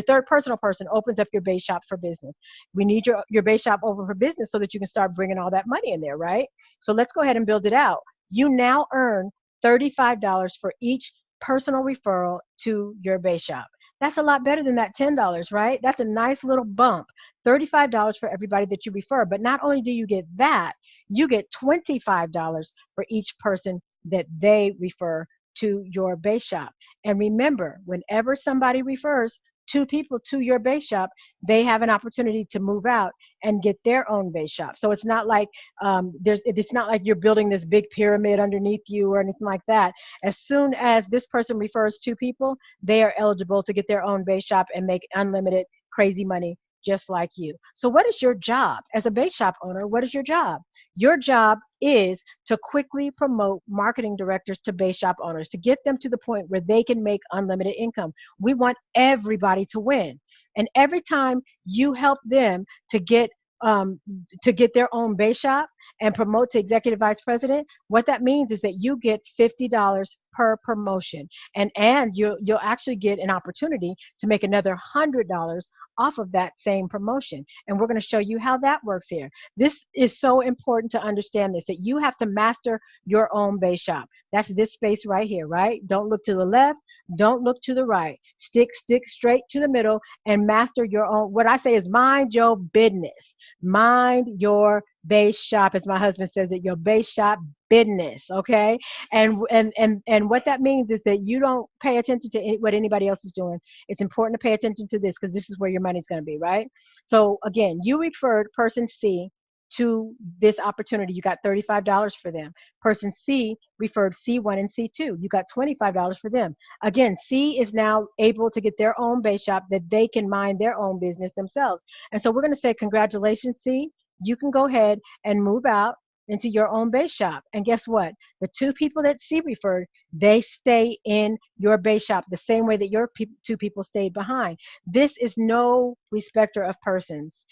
third personal person opens up your base shop for business. We need your base shop over for business so that you can start bringing all that money in there, right? So let's go ahead and build it out. You now earn $35 for each personal referral to your base shop. That's a lot better than that $10, right? That's a nice little bump. $35 for everybody that you refer. But not only do you get that, you get $25 for each person that they refer to your base shop. And remember, whenever somebody refers 2 people to your base shop, they have an opportunity to move out and get their own base shop. So it's not like it's not like you're building this big pyramid underneath you or anything like that. As soon as this person refers 2 people, they are eligible to get their own base shop and make unlimited crazy money just like you. So what is your job as a base shop owner? What is your job? Your job is to quickly promote marketing directors to base shop owners, to get them to the point where they can make unlimited income. We want everybody to win. And every time you help them to get their own base shop and promote to executive vice president, what that means is that you get $50 per promotion, and you'll actually get an opportunity to make another $100 off of that same promotion. And we're going to show you how that works here. This is so important to understand this, that you have to master your own base shop. That's this space right here, right? Don't look to the left, don't look to the right. Stick straight to the middle and master your own. What I say is mind your business. Mind your base shop, as my husband says it, your base shop business, okay? And what that means is that you don't pay attention to what anybody else is doing. It's important to pay attention to this because this is where your money's going to be, right? So again, you referred person C to this opportunity. You got $35 for them. Person C referred C1 and C2. You got $25 for them. Again, C is now able to get their own base shop that they can mind their own business themselves. And so we're going to say, congratulations, C. You can go ahead and move out into your own base shop. And guess what? The 2 people that C referred, they stay in your base shop the same way that your 2 people stayed behind. This is no respecter of persons.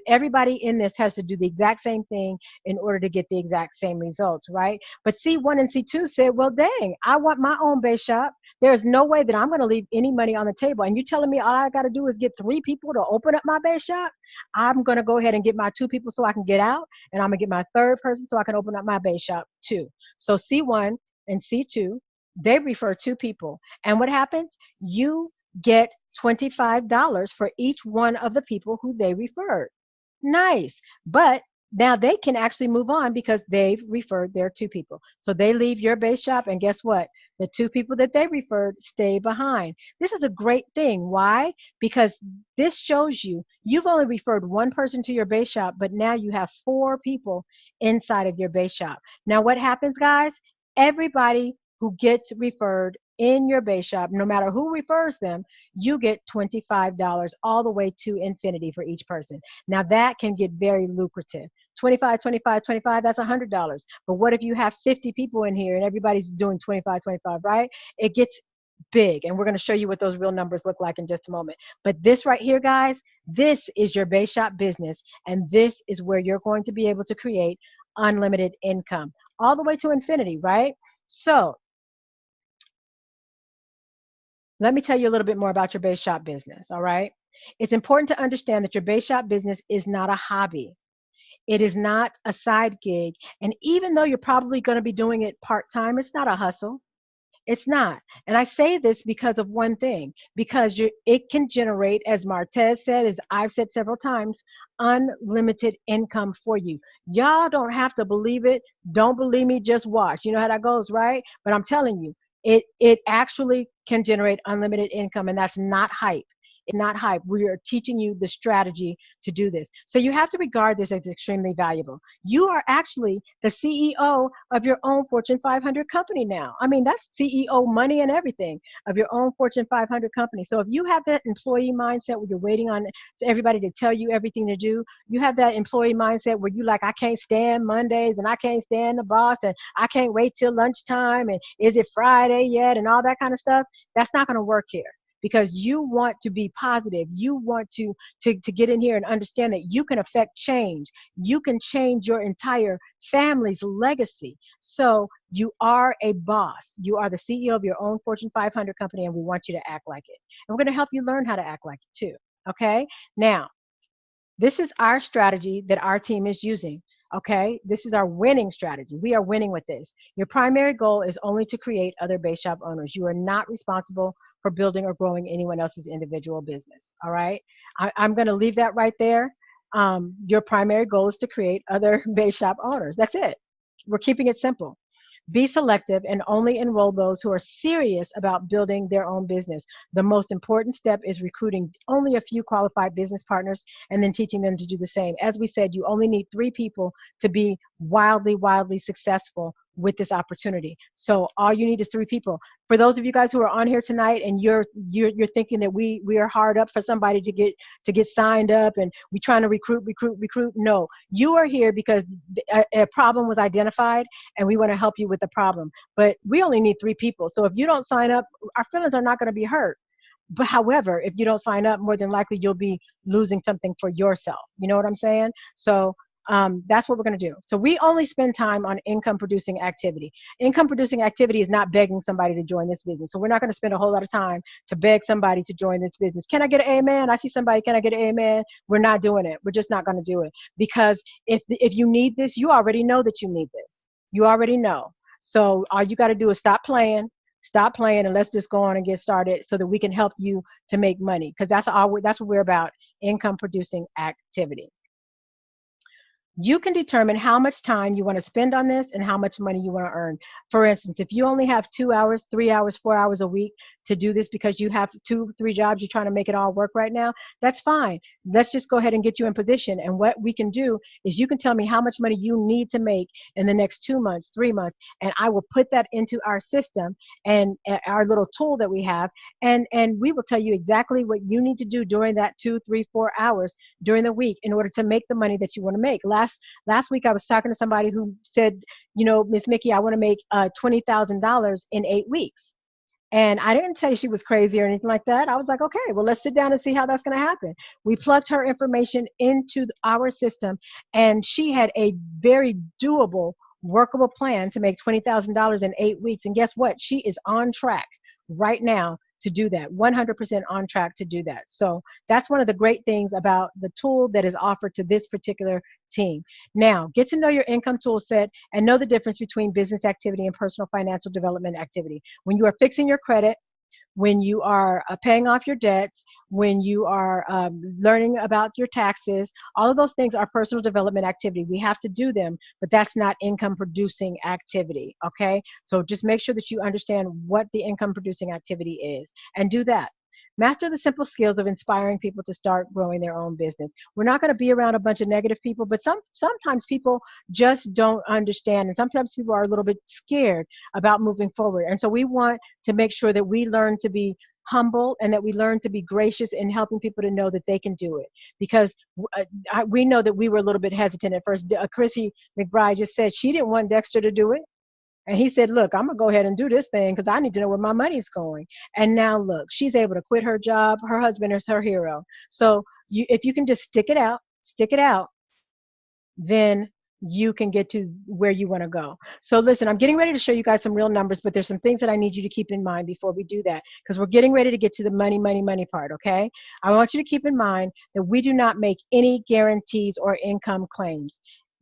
Everybody in this has to do the exact same thing in order to get the exact same results, right? But C1 and C2 said, well, dang, I want my own base shop. There's no way that I'm going to leave any money on the table. And you're telling me all I got to do is get 3 people to open up my base shop? I'm going to go ahead and get my 2 people so I can get out, and I'm going to get my 3rd person so I can open up my base shop too. So C1 and C2, they refer 2 people. And what happens? You get $25 for each one of the people who they referred. Nice. But now they can actually move on because they've referred their 2 people. So they leave your base shop, and guess what? The 2 people that they referred stay behind. This is a great thing. Why? Because this shows you've only referred 1 person to your base shop, but now you have 4 people inside of your base shop. Now what happens, guys? Everybody who gets referred in your base shop, no matter who refers them, you get $25 all the way to infinity for each person. Now that can get very lucrative. 25, 25, 25, that's $100. But what if you have 50 people in here and everybody's doing 25, 25, right? It gets big. And we're going to show you what those real numbers look like in just a moment. But this right here, guys, this is your base shop business. And this is where you're going to be able to create unlimited income all the way to infinity, right? So let me tell you a little bit more about your base shop business, all right? It's important to understand that your base shop business is not a hobby. It is not a side gig. And even though you're probably going to be doing it part-time, it's not a hustle. It's not. And I say this because of one thing, because it can generate, as Martez said, as I've said several times, unlimited income for you. Y'all don't have to believe it. Don't believe me, just watch. You know how that goes, right? But I'm telling you, it actually can generate unlimited income, and that's not hype. not hype. We are teaching you the strategy to do this. So you have to regard this as extremely valuable. You are actually the CEO of your own Fortune 500 company now. I mean, that's CEO money and everything of your own Fortune 500 company. So if you have that employee mindset where you're waiting on everybody to tell you everything to do, you have that employee mindset where you like, I can't stand Mondays and I can't stand the boss and I can't wait till lunchtime and is it Friday yet and all that kind of stuff. That's not going to work here, because you want to be positive. You want to get in here and understand that you can affect change. You can change your entire family's legacy. So you are a boss. You are the CEO of your own Fortune 500 company, and we want you to act like it. And we're going to help you learn how to act like it too. Okay? Now, this is our strategy that our team is using. Okay, this is our winning strategy. We are winning with this. Your primary goal is only to create other base shop owners. You are not responsible for building or growing anyone else's individual business. All right, I'm going to leave that right there. Your primary goal is to create other base shop owners. That's it. We're keeping it simple. Be selective and only enroll those who are serious about building their own business. The most important step is recruiting only a few qualified business partners and then teaching them to do the same. As we said, you only need 3 people to be wildly successful with this opportunity. So all you need is 3 people. For those of you guys who are on here tonight and you're thinking that we are hard up for somebody to get signed up and we're trying to recruit. No, you are here because a problem was identified and we want to help you with the problem. But we only need 3 people. So if you don't sign up, our feelings are not going to be hurt. But however, if you don't sign up, more than likely you'll be losing something for yourself. You know what I'm saying? So that's what we're going to do. So we only spend time on income producing activity. Income producing activity is not begging somebody to join this business. So we're not going to spend a whole lot of time to beg somebody to join this business. Can I get an amen? I see somebody. Can I get an amen? We're not doing it. We're just not going to do it, because if you need this, you already know that you need this. You already know. So all you got to do is stop playing, and let's just go on and get started so that we can help you to make money, because that's what we're about, income producing activity. You can determine how much time you want to spend on this and how much money you want to earn. For instance, if you only have 2 hours, 3 hours, 4 hours a week to do this because you have 2, 3 jobs, you're trying to make it all work right now, that's fine. Let's just go ahead and get you in position. And what we can do is you can tell me how much money you need to make in the next 2 months, 3 months, and I will put that into our system and our little tool that we have, and we will tell you exactly what you need to do during that 2, 3, 4 hours during the week in order to make the money that you want to make. Last week I was talking to somebody who said, Miss Miki, I want to make $20,000 in 8 weeks. And I didn't say she was crazy or anything like that. I was like, okay, well, let's sit down and see how that's going to happen. We plugged her information into our system, and she had a very doable, workable plan to make $20,000 in 8 weeks. And guess what? She is on track right now to do that, 100% on track to do that. So that's one of the great things about the tool that is offered to this particular team. Now, get to know your income tool set and know the difference between business activity and personal financial development activity. When you are fixing your credit, when you are paying off your debts, when you are learning about your taxes, all of those things are personal development activity. We have to do them, but that's not income producing activity, okay? So just make sure that you understand what the income producing activity is and do that. Master the simple skills of inspiring people to start growing their own business. We're not going to be around a bunch of negative people, but sometimes people just don't understand, and sometimes people are a little bit scared about moving forward. And so we want to make sure that we learn to be humble and that we learn to be gracious in helping people to know that they can do it. Because we know that we were a little bit hesitant at first. Krissie McBride just said she didn't want Dexter to do it. And he said, look, I'm going to go ahead and do this thing because I need to know where my money's going. And now, look, she's able to quit her job. Her husband is her hero. So if you can just stick it out, then you can get to where you want to go. So listen, I'm getting ready to show you guys some real numbers, but there's some things that I need you to keep in mind before we do that, because we're getting ready to get to the money part, okay? I want you to keep in mind that we do not make any guarantees or income claims.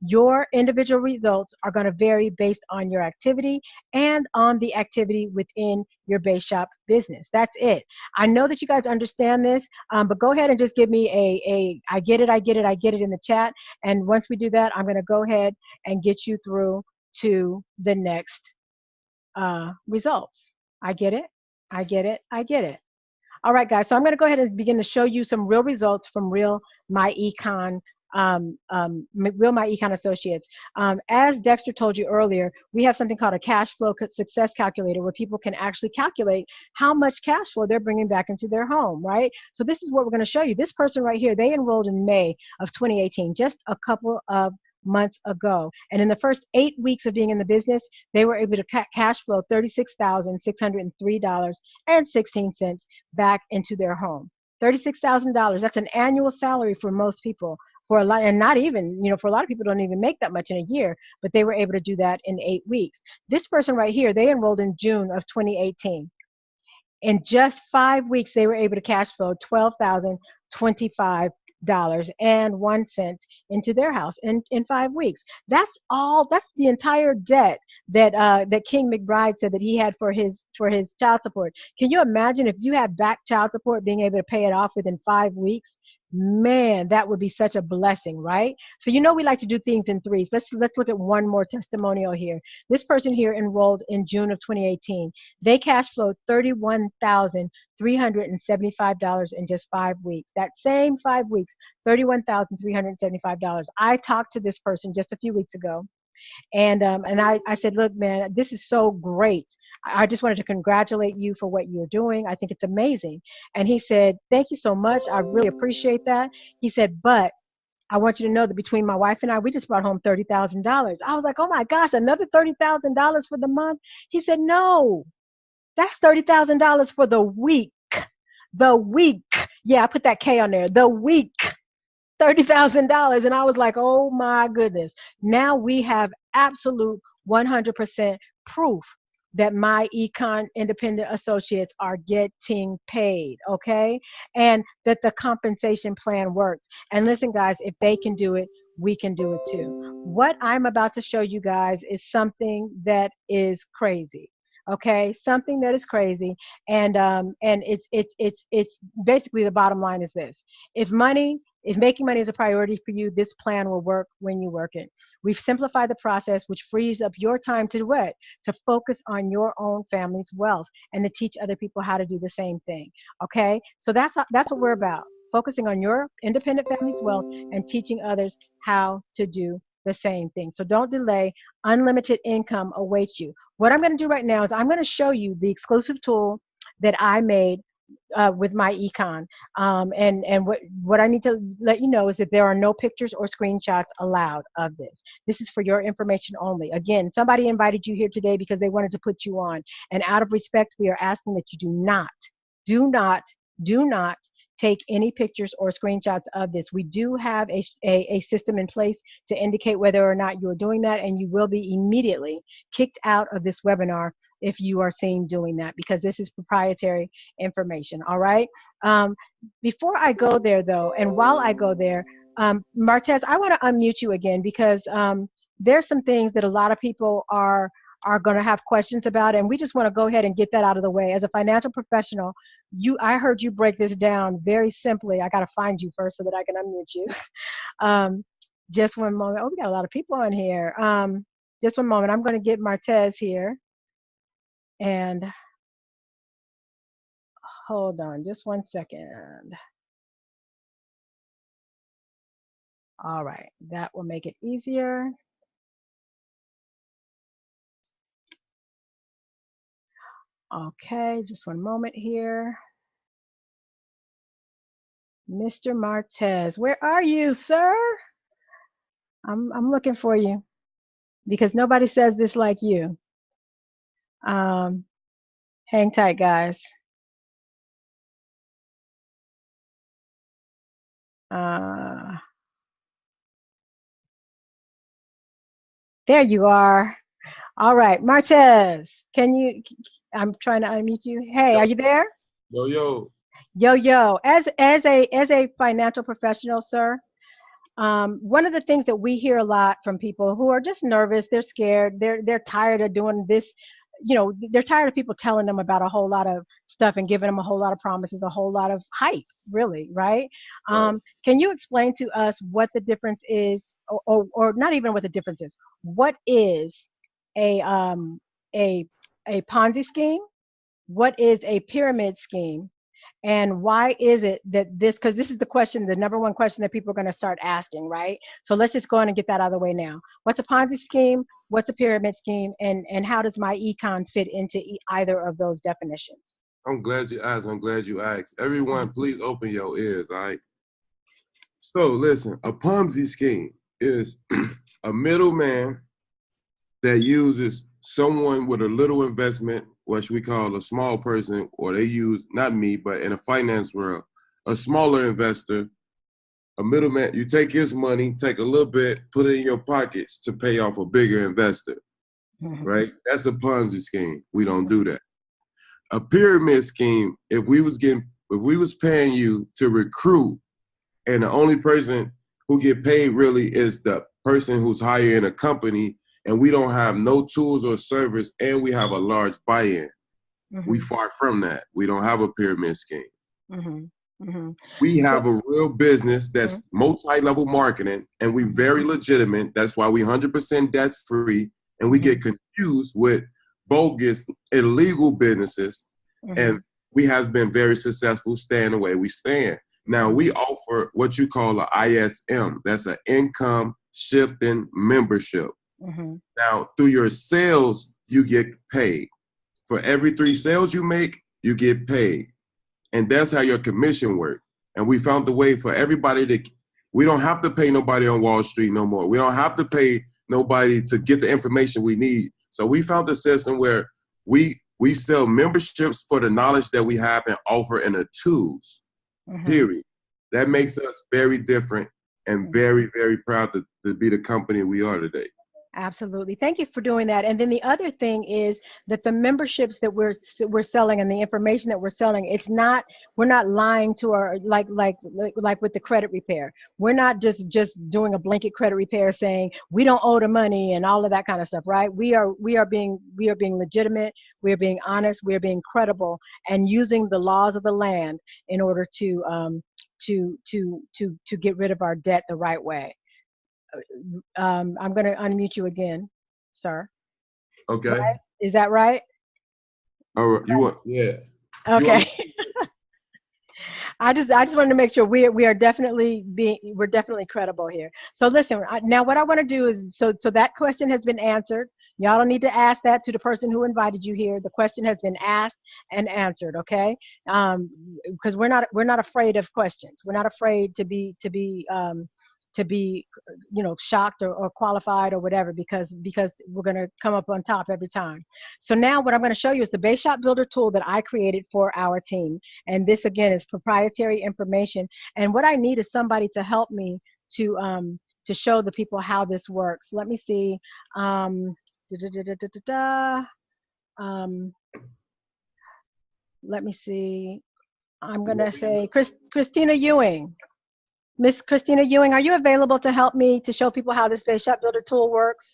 Your individual results are going to vary based on your activity and on the activity within your base shop business. That's it. I know that you guys understand this, but go ahead and just give me I get it in the chat. And once we do that, I'm going to go ahead and get you through to the next results. I get it. All right, guys. So I'm going to go ahead and begin to show you some real results from real Myecon. Real Myecon associates. As Dexter told you earlier, we have something called a cash flow success calculator where people can actually calculate how much cash flow they're bringing back into their home, right? So this is what we're going to show you. This person right here, they enrolled in May of 2018, just a couple of months ago. And in the first 8 weeks of being in the business, they were able to cash flow $36,603.16 back into their home. $36,000. That's an annual salary for most people. For a lot, and not even, for a lot of people don't even make that much in a year, but they were able to do that in 8 weeks. This person right here, they enrolled in June of 2018. In just 5 weeks, they were able to cash flow $12,025.01 into their house in 5 weeks. That's the entire debt that King McBride said that he had for his child support. Can you imagine if you have back child support, being able to pay it off within 5 weeks? Man, that would be such a blessing, right? So we like to do things in threes. Let's look at one more testimonial here. This person here enrolled in June of 2018. They cash flowed $31,375 in just 5 weeks. That same 5 weeks, $31,375. I talked to this person just a few weeks ago. And I said, look, man, this is so great. I just wanted to congratulate you for what you're doing. I think it's amazing. And he said, thank you so much. I really appreciate that. He said, but I want you to know that between my wife and I, we just brought home $30,000. I was like, oh my gosh, another $30,000 for the month? He said, no, that's $30,000 for the week. The week. Yeah, I put that K on there. The week. $30,000. And I was like, oh my goodness. Now we have absolute 100% proof that Myecon independent associates are getting paid, okay? And that the compensation plan works. And listen, guys, if they can do it, we can do it too. What I'm about to show you guys is something that is crazy. Okay, something that is crazy, and it's basically the bottom line is this: if making money is a priority for you, this plan will work when you work it. We've simplified the process, which frees up your time to what? To focus on your own family's wealth and to teach other people how to do the same thing. Okay, so that's what we're about: focusing on your independent family's wealth and teaching others how to do the same thing. So don't delay. Unlimited income awaits you. What I'm going to do right now is I'm going to show you the exclusive tool that I made with Myecon. And what I need to let you know is that there are no pictures or screenshots allowed of this. This is for your information only. Again, somebody invited you here today because they wanted to put you on. And out of respect, we are asking that you do not take any pictures or screenshots of this. We do have a system in place to indicate whether or not you're doing that, and you will be immediately kicked out of this webinar if you are seen doing that, because this is proprietary information, all right? Before I go there, though, and while I go there, Martez, I want to unmute you again, because there's some things that a lot of people are going to have questions about, and we just want to go ahead and get that out of the way. As a financial professional, I heard you break this down very simply. I got to find you first so that I can unmute you. Just one moment. Oh, we got a lot of people on here. Just one moment. I'm going to get Martez here. And hold on just 1 second. All right. That will make it easier. Okay, just one moment here. Mr. Martez, where are you, sir? I'm looking for you, because nobody says this like you. Hang tight, guys. There you are. All right, Martez, I'm trying to unmute you. Hey, are you there? Yo. Yo. As a financial professional, sir, one of the things that we hear a lot from people who are just nervous, they're scared, they're tired of doing this. They're tired of people telling them about a whole lot of stuff and giving them a whole lot of promises, a whole lot of hype, really, right? Can you explain to us what the difference is, or not even what the difference is? What is a Ponzi scheme? What is a pyramid scheme? And why is it that this, because this is the question, the number one question that people are going to start asking, right? So let's just go on and get that out of the way now. What's a Ponzi scheme? What's a pyramid scheme? And how does Myecon fit into either of those definitions? I'm glad you asked. I'm glad you asked. Everyone, please open your ears, all right? So listen, a Ponzi scheme is a middleman that uses someone with a little investment, which we call a small person, or they use, not me, but in the finance world, a smaller investor, a middleman. You take his money, take a little bit, put it in your pockets to pay off a bigger investor, right? That's a Ponzi scheme. We don't do that. A pyramid scheme, if we was paying you to recruit, and the only person who get paid really is the person who's hiring a company, and we don't have no tools or service, and we have a large buy-in. We far from that. We don't have a pyramid scheme. We have a real business that's multi-level marketing, and we very legitimate. That's why we 100% debt-free, and we get confused with bogus, illegal businesses, and we have been very successful staying the way we stand. Now, we offer what you call an ISM. That's an income shifting membership. Now, through your sales, you get paid. For every 3 sales you make, you get paid. And that's how your commission works. And we found the way for everybody to, we don't have to pay nobody on Wall Street no more. We don't have to pay nobody to get the information we need. So we found a system where we sell memberships for the knowledge that we have and offer in the tools, period. That makes us very different and very, very proud to be the company we are today. Absolutely. Thank you for doing that. And then the other thing is that the memberships that we're selling and the information that we're selling, we're not lying to our, like with the credit repair. We're not just doing a blanket credit repair saying we don't owe the money and all of that kind of stuff, right? We are being legitimate. We are being honest. We are being credible and using the laws of the land in order to get rid of our debt the right way. I'm going to unmute you again, sir. Okay. Right? Is that right? All right. You want, yeah. Okay. I just wanted to make sure we're definitely credible here. So listen, now what I want to do is, so that question has been answered. Y'all don't need to ask that to the person who invited you here. The question has been asked and answered, okay? Because we're not afraid of questions. We're not afraid to be shocked or qualified or whatever, because we're going to come up on top every time. So now what I'm going to show you is the Base Shop Builder tool that I created for our team. And this again is proprietary information. And what I need is somebody to help me to show the people how this works. Let me see. Let me see. I'm going to say Christina Ewing. Miss Christina Ewing, are you available to help me to show people how this Base Shop Builder tool works?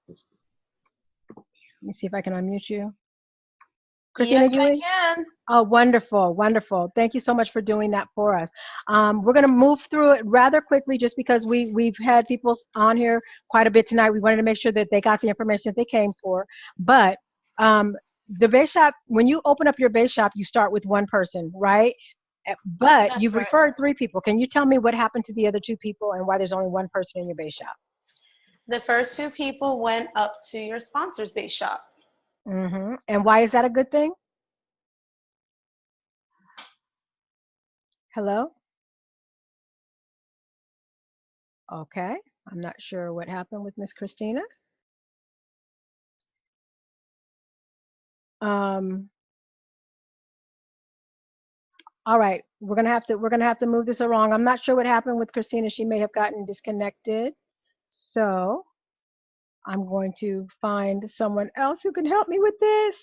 Let me see if I can unmute you. Christina Ewing? I can. Oh, wonderful, wonderful. Thank you so much for doing that for us. We're going to move through it rather quickly just because we've had people on here quite a bit tonight. We wanted to make sure that they got the information that they came for. But the Base Shop, when you open up your Base Shop, you start with one person, right? But That's you've right. referred 3 people. Can you tell me what happened to the other 2 people and why there's only one person in your Base Shop? The first 2 people went up to your sponsor's Base Shop. And why is that a good thing? Hello? Okay. I'm not sure what happened with Miss Christina. All right, we're gonna have to move this along. I'm not sure what happened with Christina. She may have gotten disconnected. So I'm going to find someone else who can help me with this.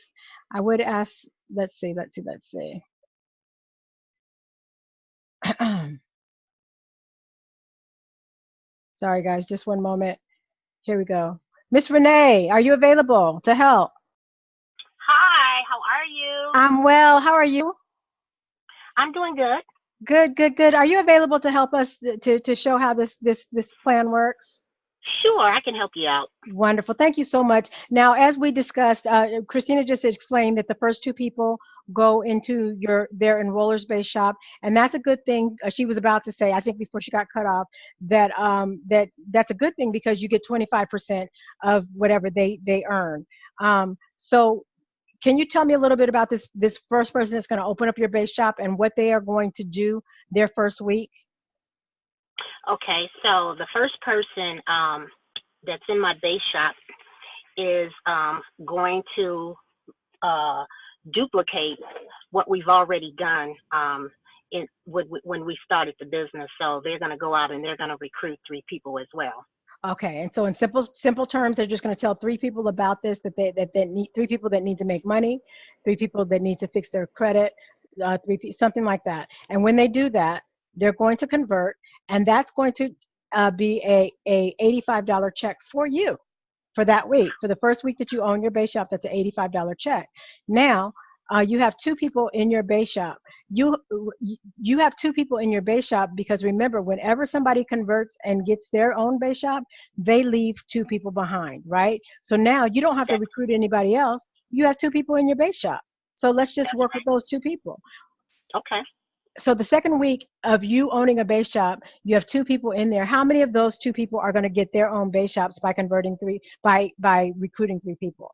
I would ask, let's see. Sorry guys, just one moment. Here we go. Miss Renee, are you available to help? Hi, how are you? I'm well, how are you? I'm doing good. Good. Are you available to help us to show how this plan works? Sure, I can help you out. Wonderful. Thank you so much. Now, as we discussed, Christina just explained that the first two people go into their enrollers base shop, and that's a good thing. She was about to say, I think before she got cut off, that that's a good thing because you get 25% of whatever they earn. So, can you tell me a little bit about this first person that's going to open up your base shop and what they are going to do their first week? Okay, so the first person that's in my base shop is going to duplicate what we've already done when we started the business. So they're going to go out and they're going to recruit 3 people as well. Okay, and so in simple terms, they're just going to tell 3 people about this that need 3 people that need to make money, 3 people that need to fix their credit, something like that. And when they do that, they're going to convert, and that's going to be a $85 check for you for that week. For the first week that you own your base shop, that's an $85 check. Now, you have 2 people in your base shop. You have 2 people in your base shop because remember, whenever somebody converts and gets their own base shop, they leave 2 people behind, right? So now you don't have to recruit anybody else. You have 2 people in your base shop. So let's just work with those 2 people. Okay. So the second week of you owning a base shop, you have 2 people in there. How many of those 2 people are going to get their own base shops by converting by recruiting 3 people?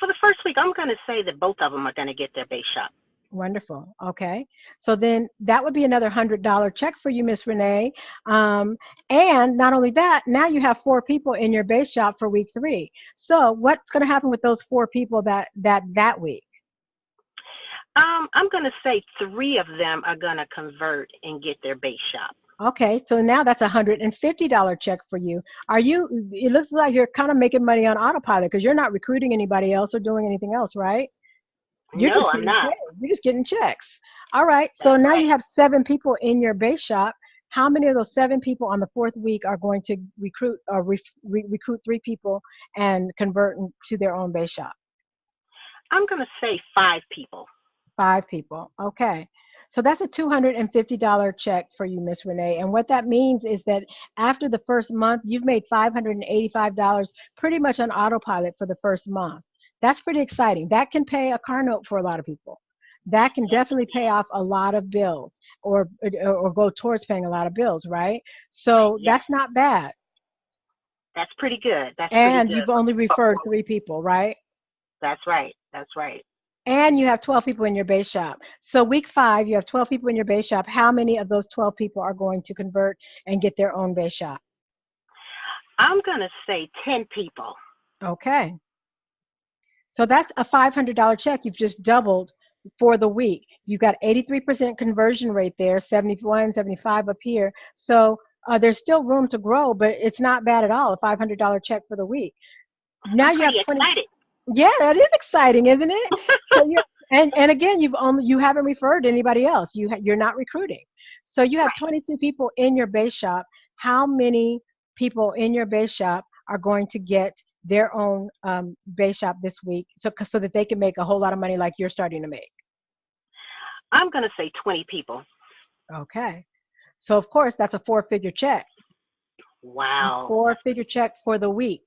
For the first week, I'm going to say that both of them are going to get their base shop. Wonderful. Okay. So then that would be another $100 check for you, Miss Renee. And not only that, now you have 4 people in your base shop for week 3. So what's going to happen with those 4 people that week? I'm going to say 3 of them are going to convert and get their base shop. Okay, so now that's a $150 check for you. It looks like you're kind of making money on autopilot because you're not recruiting anybody else or doing anything else, right? No, I'm not. You're just getting checks. All right, so now you have 7 people in your base shop. How many of those 7 people on the 4th week are going to recruit 3 people and convert to their own base shop? I'm going to say 5 people. 5 people. Okay. So that's a $250 check for you, Miss Renee. And what that means is that after the first month, you've made $585 pretty much on autopilot for the first month. That's pretty exciting. That can pay a car note for a lot of people. That can definitely pay off a lot of bills or go towards paying a lot of bills, right? So that's not bad. That's pretty good. And you've only referred 3 people, right? That's right. That's right. And you have 12 people in your base shop. So week 5, you have 12 people in your base shop. How many of those 12 people are going to convert and get their own base shop? I'm going to say 10 people. Okay. So that's a $500 check you've just doubled for the week. You've got 83% conversion rate there, 71, 75 up here. So there's still room to grow, but it's not bad at all, a $500 check for the week. Now you have 20. Excited. Yeah, that is exciting, isn't it? So and again, you haven't referred anybody else. You're not recruiting. So you have 22 people in your base shop. How many people in your base shop are going to get their own base shop this week so that they can make a whole lot of money like you're starting to make? I'm going to say 20 people. Okay. So of course, that's a 4-figure check. Wow. A 4-figure check for the week.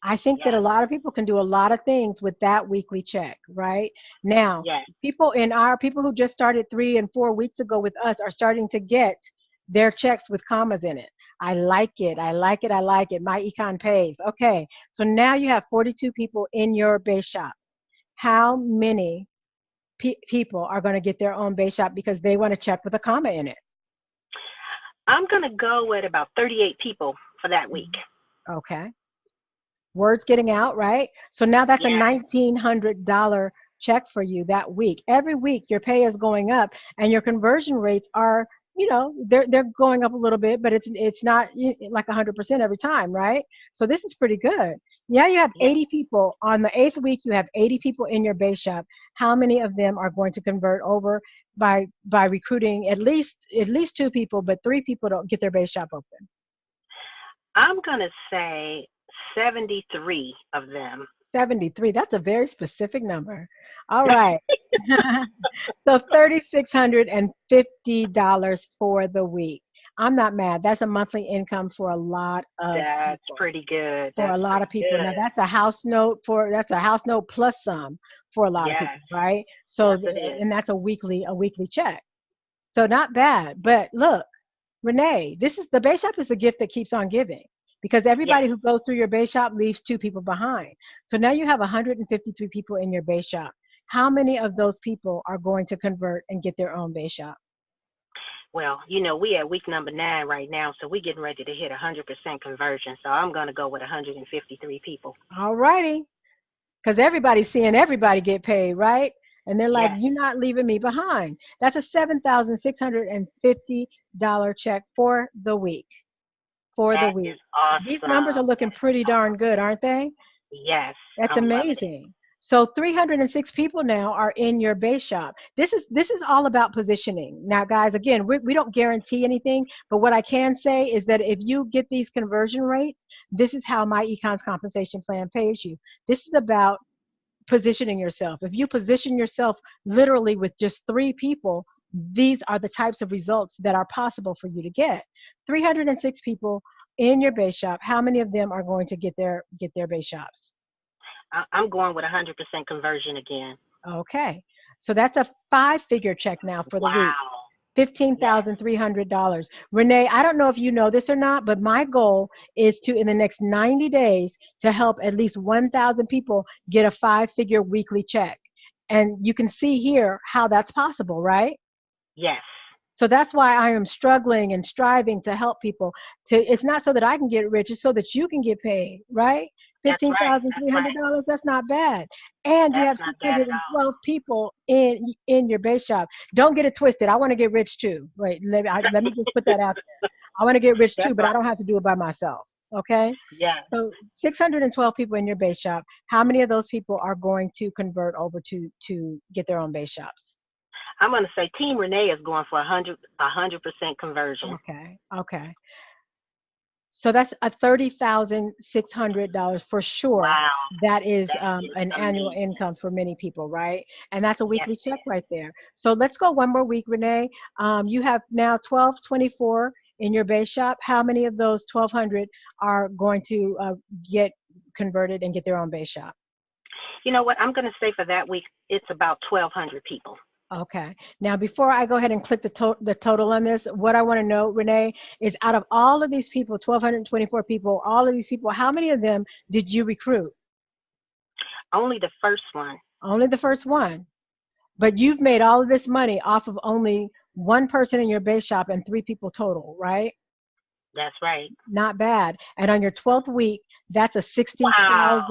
I think that a lot of people can do a lot of things with that weekly check, right? Now, people who just started 3 and 4 weeks ago with us are starting to get their checks with commas in it. I like it. I like it. I like it. Myecon pays. Okay. So now you have 42 people in your base shop. How many people are going to get their own base shop because they want to check with a comma in it? I'm going to go with about 38 people for that week. Okay. Word's getting out, right? So now that's a $1,900 check for you that week. Every week your pay is going up and your conversion rates are, they're going up a little bit, but it's not like 100% every time, right? So this is pretty good. Yeah, you have 80 people. On the 8th week, you have 80 people in your base shop. How many of them are going to convert over by recruiting at least 2 people, but 3 people don't get their base shop open? I'm going to say 73 of them. 73. That's a very specific number. All right. So $3,650 for the week. I'm not mad. That's a monthly income for a lot of That's people. pretty good. For a That's lot pretty of people. Now good. that's a house note plus some for a lot of Yes. people, right? So Yes, it is. and that's a weekly check. So not bad. But look, Renee, this is the base shop is the gift that keeps on giving because Yes. everybody who goes through your base shop leaves 2 people behind. So now you have 153 people in your base shop. How many of those people are going to convert and get their own base shop? Well, we at week number 9 right now, so we're getting ready to hit 100% conversion. So I'm going to go with 153 people. All righty. Because everybody's seeing everybody get paid, right? And they're like, Yes. you're not leaving me behind. That's a $7,650 check for the week. For the That is week. These numbers are awesome. looking pretty darn good, aren't they? Yes. That's I'm loving it. amazing. So 306 people now are in your base shop. This is all about positioning. Now, guys, again, we don't guarantee anything, but what I can say is that if you get these conversion rates, this is how Myecon's compensation plan pays you. This is about positioning yourself. If you position yourself literally with just 3 people, these are the types of results that are possible for you to get. 306 people in your base shop. How many of them are going to get their base shops? I'm going with 100% conversion again. Okay. So that's a 5-figure check now for the week. Wow. $15,300. Renee, I don't know if you know this or not, but my goal is to, in the next 90 days, to help at least 1,000 people get a 5-figure weekly check. And you can see here how that's possible, right? Yes. So that's why I am struggling and striving to help people. It's not so that I can get rich, it's so that you can get paid, right? That's right. That's $15,300, right. that's not bad. And you That's have not bad at all. 612 people in your base shop. Don't get it twisted. I want to get rich too. Wait, let me just put that out there. I want to get rich too, That's but I right. don't have to do it by myself. Okay? Yes. So 612 people in your base shop. How many of those people are going to convert over to get their own base shops? I'm going to say Team Renee is going for 100% conversion. Okay. Okay. So that's a $30,600 for sure. Wow. That is That is an annual amazing. income for many people, right? And that's a Yes, weekly it check is. right there. So let's go one more week, Renee. You have now 1224 in your base shop. How many of those 1,200 are going to get converted and get their own base shop? You know what? I'm going to say for that week, it's about 1,200 people. Okay. Now, before I go ahead and click the total on this, what I want to know, Renee, is out of all of these people, 1,224 people, all of these people, how many of them did you recruit? Only the first one. Only the first one. But you've made all of this money off of only one person in your base shop and 3 people total, right? That's right. Not bad. And on your 12th week, that's a Wow.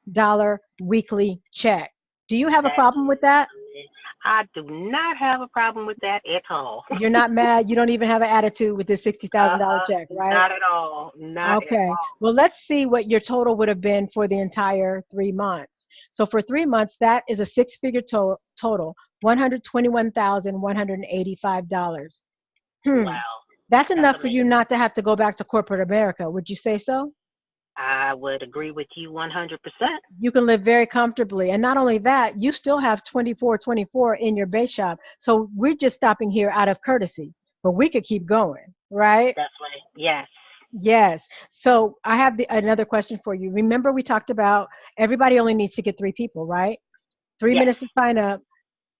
$60,000 weekly check. Do you have a That problem with that? I do not have a problem with that at all. You're not mad. You don't even have an attitude with this $60,000 check, right? Not at all. Not at Okay. all. Well, let's see what your total would have been for the entire 3 months. So for 3 months, that is a 6-figure total, $121,185. Wow. That's That's enough for you amazing. not to have to go back to corporate America. Would you say so? I would agree with you 100%. You can live very comfortably. And not only that, you still have 2424 in your base shop. So we're just stopping here out of courtesy, but we could keep going, right? That's right. Yes. Yes. So I have another question for you. Remember we talked about everybody only needs to get 3 people, right? 3 Yes. minutes to sign up,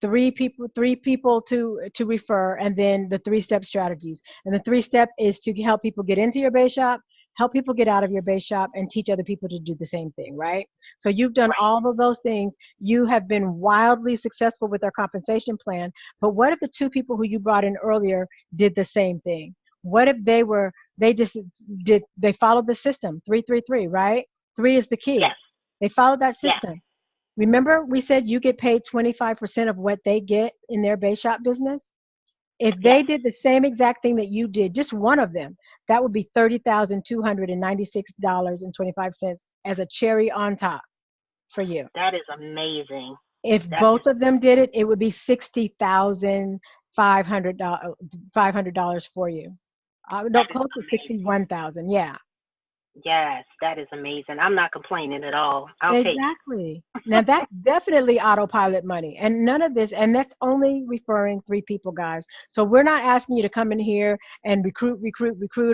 3 people to refer, and then the 3-step strategies. And the 3-step is to help people get into your base shop, help people get out of your base shop, and teach other people to do the same thing, right? So you've done Right. all of those things. You have been wildly successful with our compensation plan. But what if the 2 people who you brought in earlier did the same thing? What if they followed the system, 333, right? 3 is the key. Yes. They followed that Yes. system. Remember we said you get paid 25% of what they get in their base shop business? If they Yes. did the same exact thing that you did, just one of them, that would be $30,296.25 as a cherry on top for you. That is amazing. If That both is of them did it, it would be $60,500 for you. No, that is close to amazing. 61,000. Yeah. Yes, that is amazing. I'm not complaining at all. I'll take it. Exactly. Now that's definitely autopilot money. And none of this, and that's only referring 3 people, guys. So we're not asking you to come in here and recruit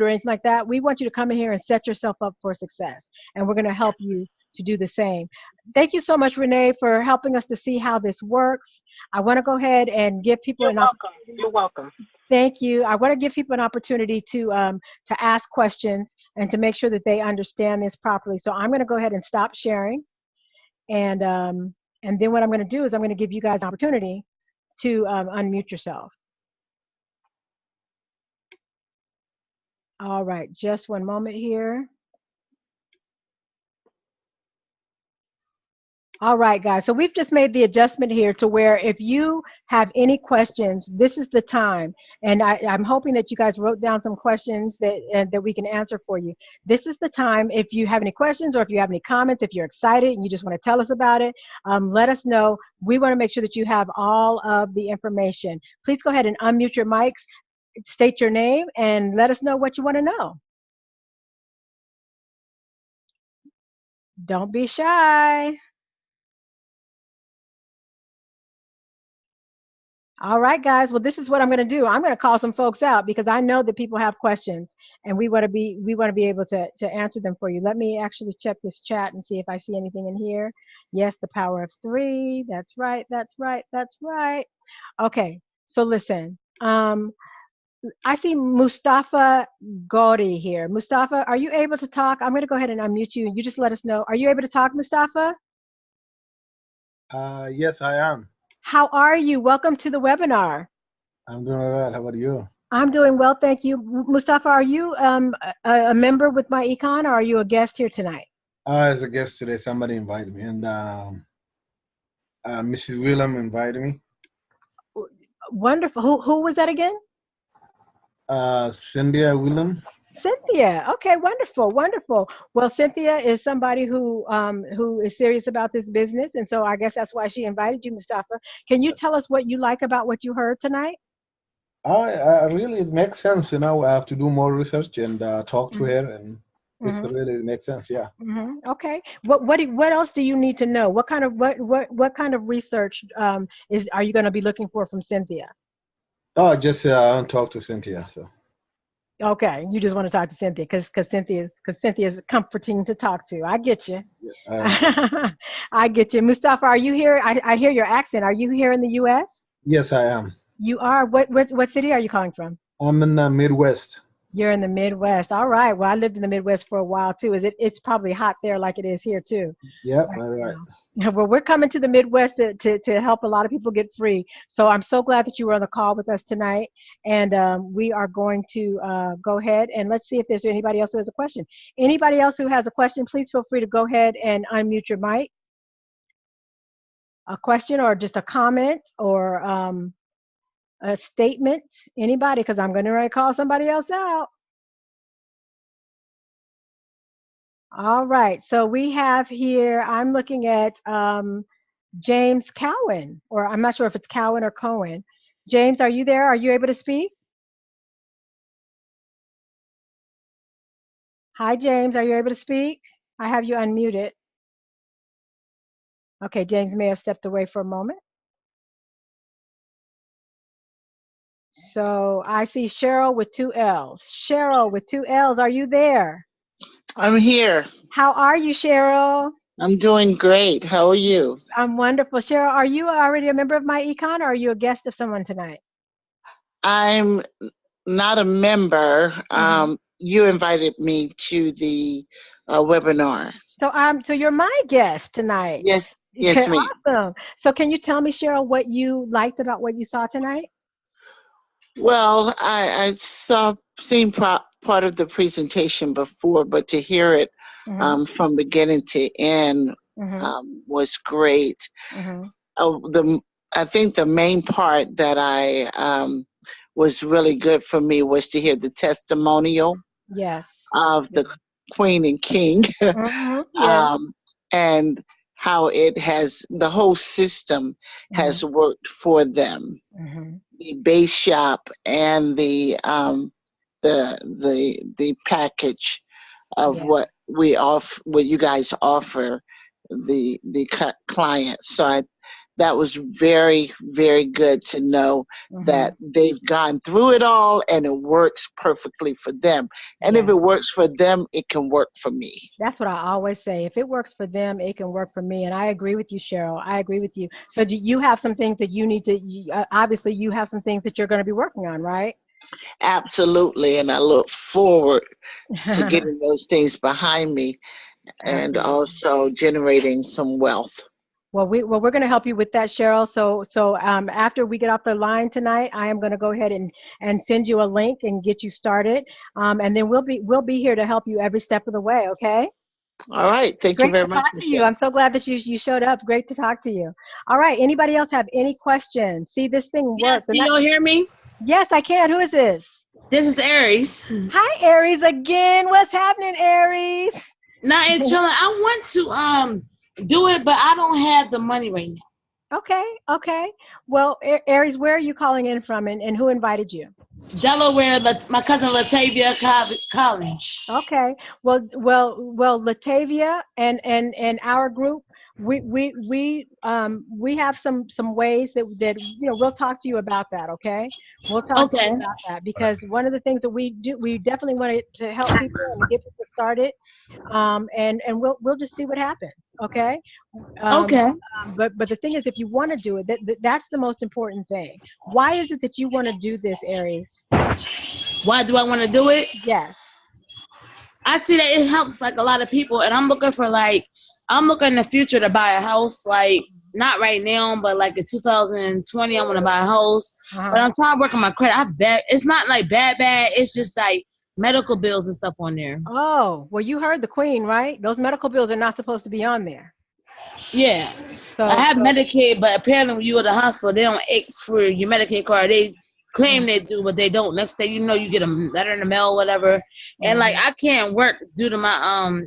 or anything like that. We want you to come in here and set yourself up for success. And we're going to help you to do the same. Thank you so much, Renee, for helping us to see how this works. I want to go ahead and give people You're an welcome. opportunity. You're welcome. Thank you. I want to give people an opportunity to ask questions and to make sure that they understand this properly. So I'm going to go ahead and stop sharing, and then what I'm going to do is I'm going to give you guys an opportunity to unmute yourself. All right, just one moment here. All right, guys. So we've just made the adjustment here to where if you have any questions, this is the time. And I'm hoping that you guys wrote down some questions that we can answer for you. This is the time. If you have any questions or if you have any comments, if you're excited and you just want to tell us about it, let us know. We want to make sure that you have all of the information. Please go ahead and unmute your mics, state your name, and let us know what you want to know. Don't be shy. All right, guys. Well, this is what I'm going to do. I'm going to call some folks out because I know that people have questions, and we want to be able to answer them for you. Let me actually check this chat and see if I see anything in here. Yes, the power of 3. That's right. That's right. That's right. Okay. So listen. I see Mustafa Gaudi here. Mustafa, are you able to talk? I'm going to go ahead and unmute you, and you just let us know. Are you able to talk, Mustafa? Yes, I am. How are you? Welcome to the webinar. I'm doing all right. How about you? I'm doing well, thank you. Mustafa, are you a member with Myecon, or are you a guest here tonight? As a guest today, somebody invited me, and Mrs. William invited me. Wonderful. Who was that again? Cynthia William. Cynthia. Okay, wonderful, wonderful. Well, Cynthia is somebody who is serious about this business, and so I guess that's why she invited you, Mustafa. Can you tell us what you like about what you heard tonight? Really, it makes sense. You know, I have to do more research and talk to her, and it's really makes sense. Yeah. Okay. What else do you need to know? What kind of research are you going to be looking for from Cynthia? Oh, just talk to Cynthia. So. Okay, you just want to talk to Cynthia because Cynthia is comforting to talk to. I get you. I get you. Mustafa, are you here? I hear your accent. Are you here in the U.S.? Yes, I am. You are. What city are you calling from? I'm in the Midwest. You're in the Midwest. All right. Well, I lived in the Midwest for a while too. It's probably hot there like it is here too. Yep. All right. Well, we're coming to the Midwest to help a lot of people get free. So I'm so glad that you were on the call with us tonight. And we are going to go ahead and let's see if there's anybody else who has a question. Anybody else who has a question, please feel free to go ahead and unmute your mic. A question or just a comment or a statement. Anybody, because I'm going to call somebody else out. All right. So we have here, I'm looking at James Cowan, or I'm not sure if it's Cowan or Cohen. James, are you there? Are you able to speak? Hi, James. Are you able to speak? I have you unmuted. Okay, James may have stepped away for a moment. So I see Cheryl with 2 L's. Cheryl with 2 L's, are you there? I'm here. How are you, Cheryl? I'm doing great. How are you? I'm wonderful. Cheryl, are you already a member of Myecon, or are you a guest of someone tonight? I'm not a member. You invited me to the webinar. So you're my guest toniane. Yes, ma'am. Awesome. So can you tell me, Cheryl, what you liked about what you saw tonight? Well, I seen part of the presentation before, but to hear it from beginning to end was great. I think the main part that was really good for me was to hear the testimonial of the Queen and King and how the whole system has worked for them. The base shop and the package of what you guys offer the clients. So that was very, very good to know that they've gone through it all and it works perfectly for them. And if it works for them, it can work for me. That's what I always say. If it works for them, it can work for me. And I agree with you, Cheryl. I agree with you. So do you have some things that you need to, obviously you have some things that you're going to be working on, right? Absolutely. And I look forward to getting those things behind me and also generating some wealth. Well, we're going to help you with that, Cheryl. So after we get off the line tonight, I am going to go ahead and send you a link and get you started. And then we'll be here to help you every step of the way. Okay. All right. Thank you very much. Great to talk to you. I'm so glad that you showed up. Great to talk to you. All right. Anybody else have any questions? See, this thing works. Can you all hear me? Yes, I can. Who is this? This is Aries. Hi, Aries again. What's happening, Aries? Not chilling. I want to do it, but I don't have the money right now. Okay. Well, Aries, where are you calling in from, and who invited you? Delaware, my cousin Latavia College. Okay. Well, Latavia and our group, we have some ways that we'll talk to you about that. Okay. We'll talk to you about that, because one of the things that we do, we definitely want to help people and get people started. And we'll just see what happens. Okay. But the thing is, if you want to do it, that's the most important thing. Why is it that you want to do this, Aries? Why do I want to do it? Yes. I see that it helps like a lot of people, and I'm looking in the future to buy a house, like not right now, but like in 2020, I want to buy a house. But I'm trying to work on my credit. It's not like bad. It's just like medical bills and stuff on there. Oh, well, you heard the queen, right? Those medical bills are not supposed to be on there. Yeah. So I have Medicaid, but apparently when you go to the hospital, they don't ask for your Medicaid card. They claim they do, but they don't. Next thing you know, you get a letter in the mail, whatever. And like I can't work due to my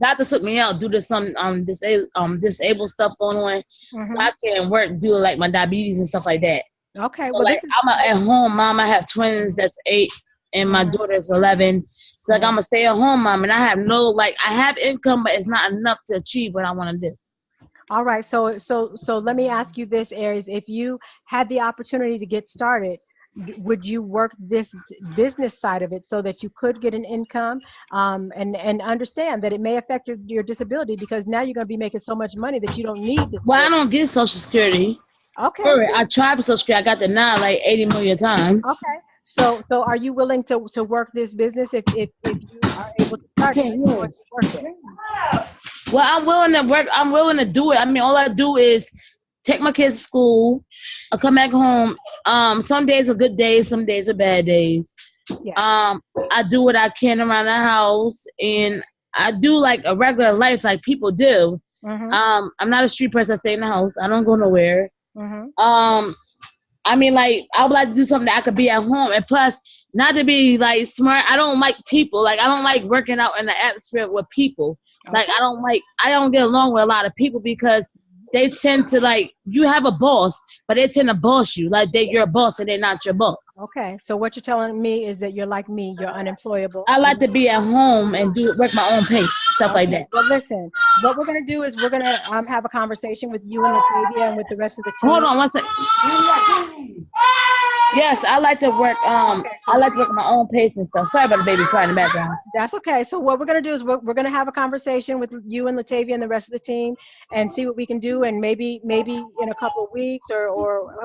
doctor took me out due to some disabled stuff going on. So I can't work due to like my diabetes and stuff like that. Okay. So, like I'm at home mom. I have twins that's 8 and my daughter's 11. So like I'm a stay-at-home mom, and I have income, but it's not enough to achieve what I want to do. All right. So let me ask you this, Aries. If you had the opportunity to get started, would you work this business side of it so that you could get an income, and understand that it may affect your disability, because now you're going to be making so much money that you don't need this. Well, I don't get Social Security. Okay. I tried for Social Security. I got denied like 80 million times. Okay. So are you willing to work this business if you are able to start it? Yes. Well, I'm willing to work. I'm willing to do it. I mean, all I do is take my kids to school. I come back home. Some days are good days. Some days are bad days. Yeah. I do what I can around the house, and I do like a regular life like people do. I'm not a street person. I stay in the house. I don't go nowhere. I mean, like, I would like to do something that I could be at home. And plus, not to be, like, smart, I don't like people. Like, I don't like working out in the atmosphere with people. Like, I don't get along with a lot of people because they tend to, like, you have a boss, but they tend to boss you. Like, you're a boss and they're not your boss. Okay. So what you're telling me is that you're like me. You're unemployable. I like to be at home and work my own pace, stuff like that. Well, listen, what we're going to do is we're going to have a conversation with you and Latavia and with the rest of the team. Hold on one second. Yes, I like to work. I like to work at my own pace and stuff. Sorry about the baby crying in the background. That's okay. So what we're going to do is we're going to have a conversation with you and Latavia and the rest of the team and see what we can do. And maybe in a couple of weeks or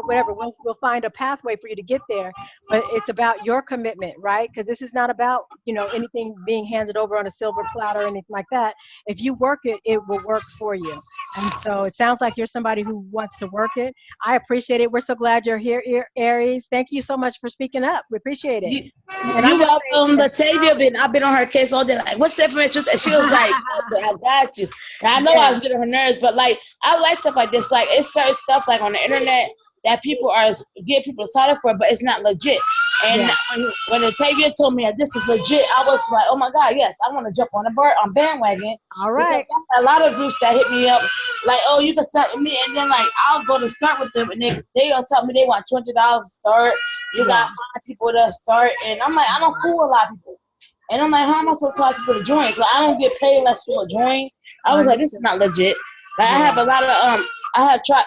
whatever, we'll find a pathway for you to get there. But it's about your commitment, right? Because this is not about, anything being handed over on a silver platter or anything like that. If you work it, it will work for you. And so it sounds like you're somebody who wants to work it. I appreciate it. We're so glad you're here, Aries. Thank you so much for speaking up. We appreciate it. You're welcome. Latavia, I've been on her case all day. Like, what's the information? And she was like, I got you. And I know I was getting on her nerves, but like, I like stuff like this. Like, it's certain stuff like on the internet that people are getting people excited for, but it's not legit. And when Latavia told me that this is legit, I was like, oh my God, yes, I want to jump on the bandwagon. All right. A lot of groups that hit me up, like, oh, you can start with me. And then, like, I'll go to start with them, and they'll tell me they want $20 to start. You got 5 people to start. And I'm like, I don't fool a lot of people. And I'm like, how am I supposed to charge for the joint? So I don't get paid unless for a joint. I was like, this is not legit. Like, I have a lot of I tried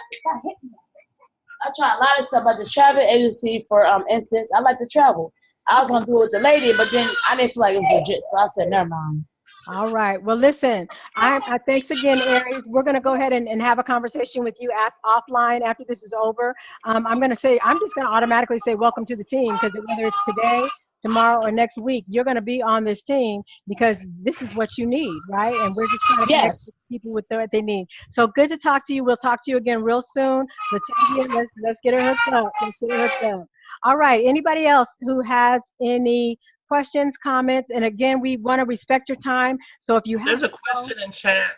a lot of stuff at the travel agency. For instance, I like to travel. I was gonna do it with the lady, but then I didn't feel like it was legit, so I said, never mind. All right. Well, listen, thanks again, Aries. We're going to go ahead and have a conversation with you offline after this is over. I'm just going to automatically say welcome to the team, because whether it's today, tomorrow, or next week, you're going to be on this team because this is what you need, right? And we're just trying to connect with people with what they need. So good to talk to you. We'll talk to you again real soon. Latavia, let's get her hooked up. Let's get her hooked up. All right. Anybody else who has any questions, comments? And again, we want to respect your time. So if you have there's a question in chat.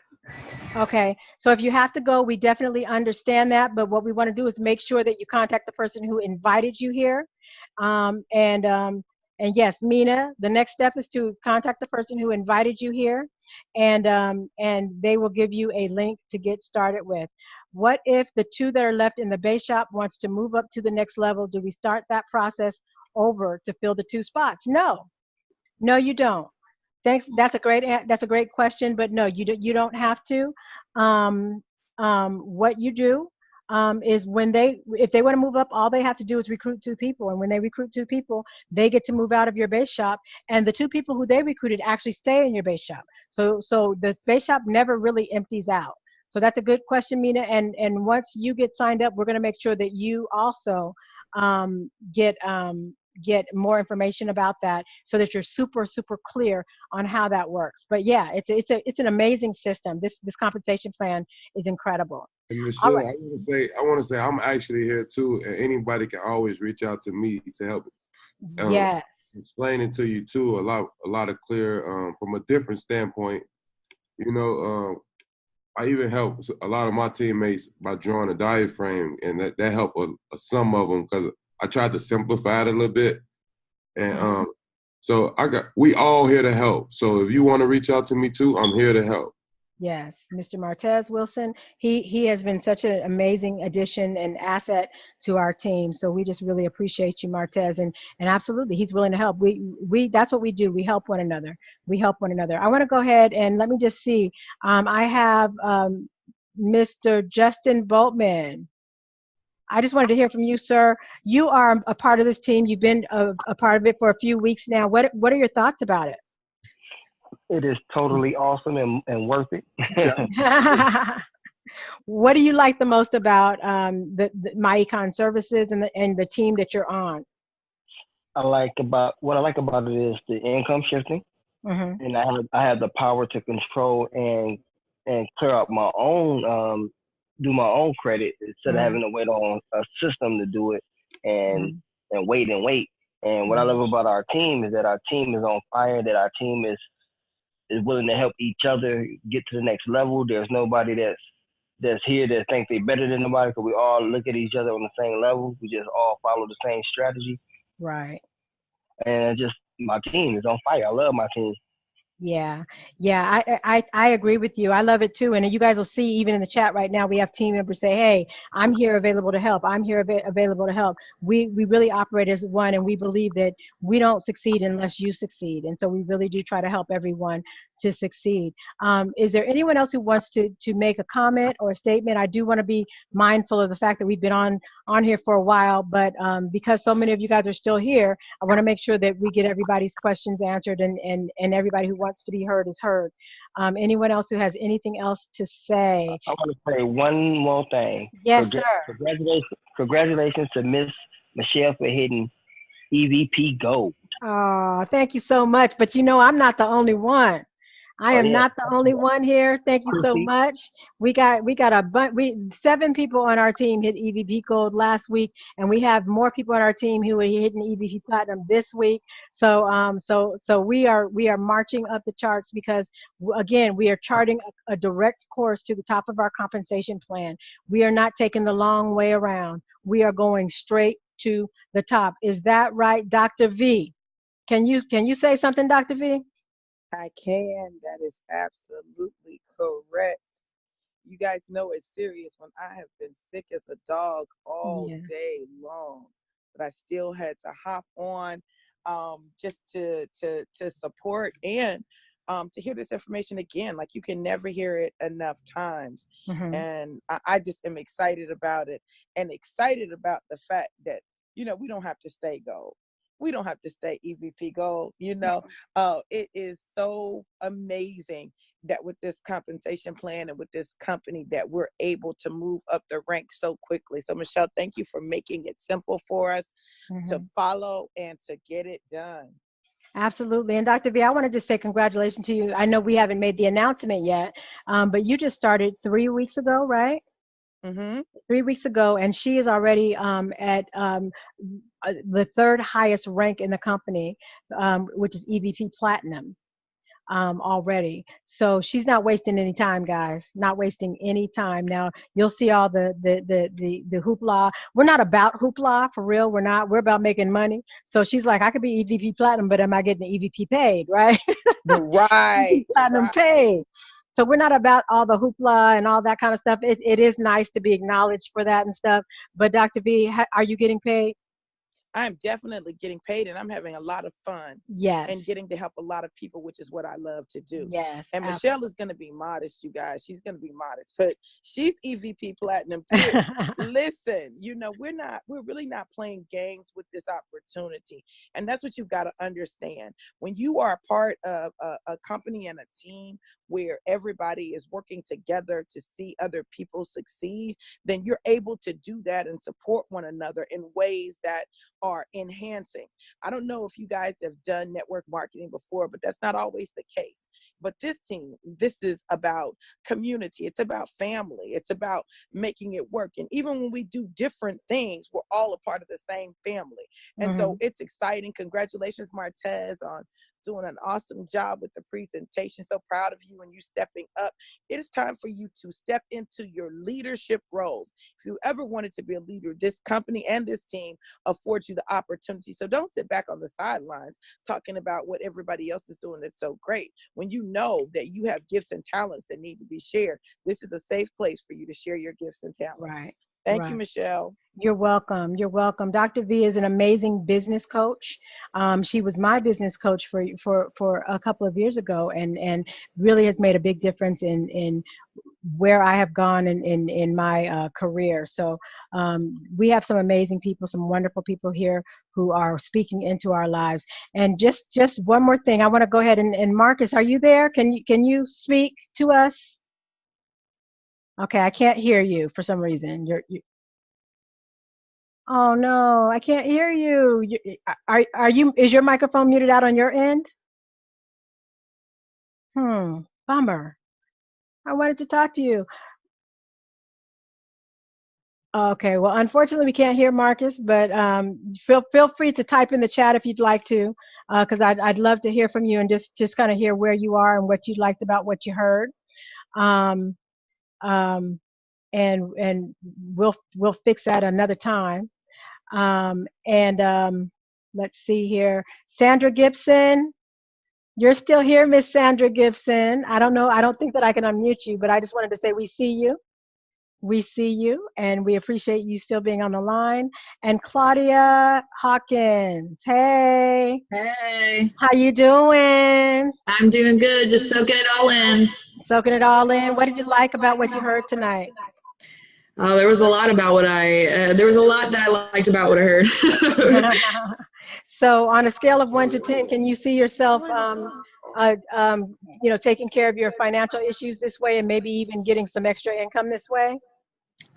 Okay, so if you have to go, we definitely understand that. But what we want to do is make sure that you contact the person who invited you here. And yes, Mina, the next step is to contact the person who invited you here, and they will give you a link to get started with. What if the two that are left in the base shop wants to move up to the next level? Do we start that process over to fill the 2 spots? No, you don't. Thanks. That's a great question, but no, you don't have to. What you do is if they want to move up, all they have to do is recruit 2 people, and when they recruit 2 people, they get to move out of your base shop, and the 2 people who they recruited actually stay in your base shop. So the base shop never really empties out. So that's a good question, Mina. And once you get signed up, we're going to make sure that you also get more information about that, so that you're super clear on how that works. But yeah, it's an amazing system. This compensation plan is incredible. And Michelle, right. I want to say I'm actually here too, and anybody can always reach out to me to help explain it to you too, a lot of clear from a different standpoint. I even help a lot of my teammates by drawing a diagram, and that helped some of them, because I tried to simplify it a little bit. And so we all here to help. So if you want to reach out to me too, I'm here to help. Yes, Mr. Martez Wilson, he has been such an amazing addition and asset to our team. So we just really appreciate you, Martez, and absolutely, he's willing to help. We that's what we do. We help one another. I want to go ahead and let me just see. I have Mr. Justin Boatman. I just wanted to hear from you, sir. You are a part of this team. You've been a part of it for a few weeks now. What are your thoughts about it? It is totally awesome and worth it. What do you like the most about the Myecon services and the team that you're on? What I like about it is the income shifting, and I have the power to control and clear out my own, do my own credit instead of having to wait on a system to do it and wait. And what I love about our team is that our team is on fire, that our team is willing to help each other get to the next level. There's nobody that's here that thinks they're better than nobody, because we all look at each other on the same level. We just all follow the same strategy. Right. And just my team is on fire. I love my team. Yeah, I agree with you. I love it too. And you guys will see, even in the chat right now, we have team members say, "Hey, I'm here available to help. I'm here available to help." We really operate as one, and we believe that we don't succeed unless you succeed. And so we really do try to help everyone to succeed. Is there anyone else who wants to make a comment or a statement? I do want to be mindful of the fact that we've been on here for a while, but because so many of you guys are still here, I want to make sure that we get everybody's questions answered, and everybody who wants to be heard is heard. Anyone else who has anything else to say? I want to say one more thing. Yes, sir. Congratulations to Miss Michelle for hitting EVP Gold. Oh, thank you so much. But I'm not the only one. I am not the only one here. Thank you so much. We got a bunch. 7 people on our team hit EVP Gold last week, and we have more people on our team who are hitting EVP Platinum this week. So we are marching up the charts, because again, we are charting a direct course to the top of our compensation plan. We are not taking the long way around. We are going straight to the top. Is that right, Dr. V? Can you say something, Dr. V? I can. That is absolutely correct. You guys know it's serious when I have been sick as a dog all day long, but I still had to hop on. just to support and to hear this information again. Like, you can never hear it enough times. And I just am excited about it, and excited about the fact that, we don't have to stay gold. We don't have to stay EVP gold. It is so amazing that with this compensation plan and with this company that we're able to move up the ranks so quickly. So Michelle, thank you for making it simple for us to follow and to get it done. Absolutely. And Dr. V, I want to just say congratulations to you. I know we haven't made the announcement yet, but you just started 3 weeks ago, right? 3 weeks ago, and she is already at the third highest rank in the company, which is EVP Platinum already. So she's not wasting any time, guys. Not wasting any time. Now you'll see all the hoopla. We're not about hoopla, for real. We're not. We're about making money. So she's like, I could be EVP Platinum, but am I getting the EVP paid, right? Right. Platinum paid. So we're not about all the hoopla and all that kind of stuff. It is nice to be acknowledged for that and stuff. But Dr. V, are you getting paid? I'm definitely getting paid, and I'm having a lot of fun. Yes. And getting to help a lot of people, which is what I love to do. Yes. And Michelle is going to be modest, you guys. She's going to be modest, but she's EVP Platinum too. Listen, we're really not playing games with this opportunity. And that's what you've got to understand. When you are a part of a company and a team where everybody is working together to see other people succeed, then you're able to do that and support one another in ways that are enhancing. I don't know if you guys have done network marketing before, but that's not always the case. But this team, this is about community. It's about family. It's about making it work. And even when we do different things, we're all a part of the same family. And so it's exciting. Congratulations, Martez, on doing an awesome job with the presentation. So proud of you and you stepping up. It is time for you to step into your leadership roles. If you ever wanted to be a leader, this company and this team affords you the opportunity. So don't sit back on the sidelines talking about what everybody else is doing that's so great. When you know that you have gifts and talents that need to be shared, this is a safe place for you to share your gifts and talents. Right. Thank you, Michelle. You're welcome. You're welcome. Dr. V is an amazing business coach. She was my business coach for a couple of years ago, and really has made a big difference in where I have gone in my career. So we have some amazing people, some wonderful people here who are speaking into our lives. And just one more thing, I want to go ahead and Marcus, are you there? Can you speak to us? Okay, I can't hear you for some reason. Oh no, I can't hear you. Is your microphone muted out on your end? Bummer. I wanted to talk to you. Okay, well, unfortunately, we can't hear Marcus, but feel free to type in the chat if you'd like to, because I'd love to hear from you and just kind of hear where you are and what you liked about what you heard. And we'll fix that another time. Let's see here. Sandra Gibson, you're still here, Miss Sandra Gibson. I don't know. I don't think that I can unmute you, but I just wanted to say we see you. We see you, and we appreciate you still being on the line. And Claudia Hawkins, hey. Hey. How you doing? I'm doing good. Just soaking it all in. Soaking it all in. What did you like about what you heard tonight? Oh, there was a lot about there was a lot that I liked about what I heard. So on a scale of 1 to 10, can you see yourself, taking care of your financial issues this way and maybe even getting some extra income this way?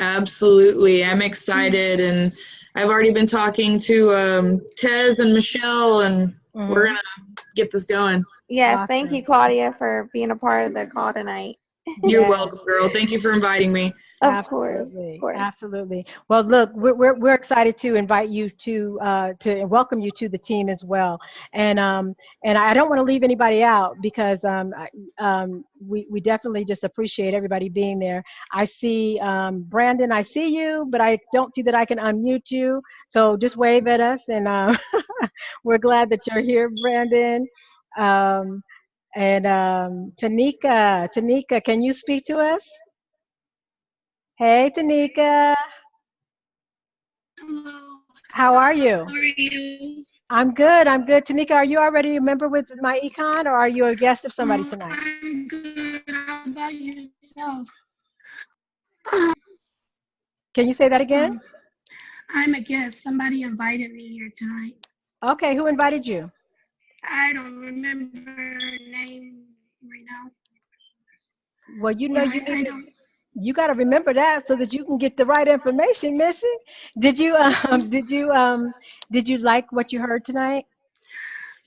Absolutely. I'm excited, and I've already been talking to Tez and Michelle, and we're going to get this going. Yes, thank you, Claudia, for being a part of the call tonight. You're welcome, girl. Thank you for inviting me. Of course. Absolutely. Well, look, we're excited to invite you to welcome you to the team as well. And I don't want to leave anybody out because we definitely just appreciate everybody being there. I see Brandon, I see you, but I don't see that I can unmute you. So just wave at us, and we're glad that you're here, Brandon. And Tanika, can you speak to us? Hey, Tanika. Hello. How are you? How are you? I'm good. I'm good. Tanika, are you already a member with Myecon, or are you a guest of somebody tonight? I'm good. How about yourself? Can you say that again? I'm a guest. Somebody invited me here tonight. Okay, who invited you? I don't remember her name right now. Well, you know you got to remember that so that you can get the right information, Missy. Did you did you like what you heard tonight?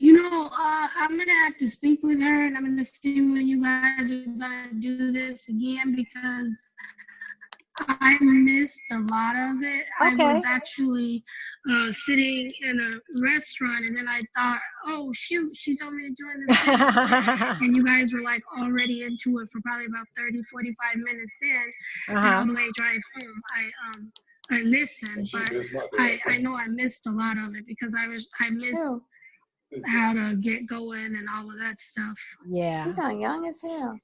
I'm gonna have to speak with her, and I'm gonna see when you guys are gonna do this again because I missed a lot of it. I was actually sitting in a restaurant, and then I thought, oh shoot, she told me to join this thing. And you guys were like already into it for probably about 30, 45 minutes then. And all the way drive home, I listened, but I know I missed a lot of it because I missed how to get going and all of that stuff. Yeah. She sound young as hell.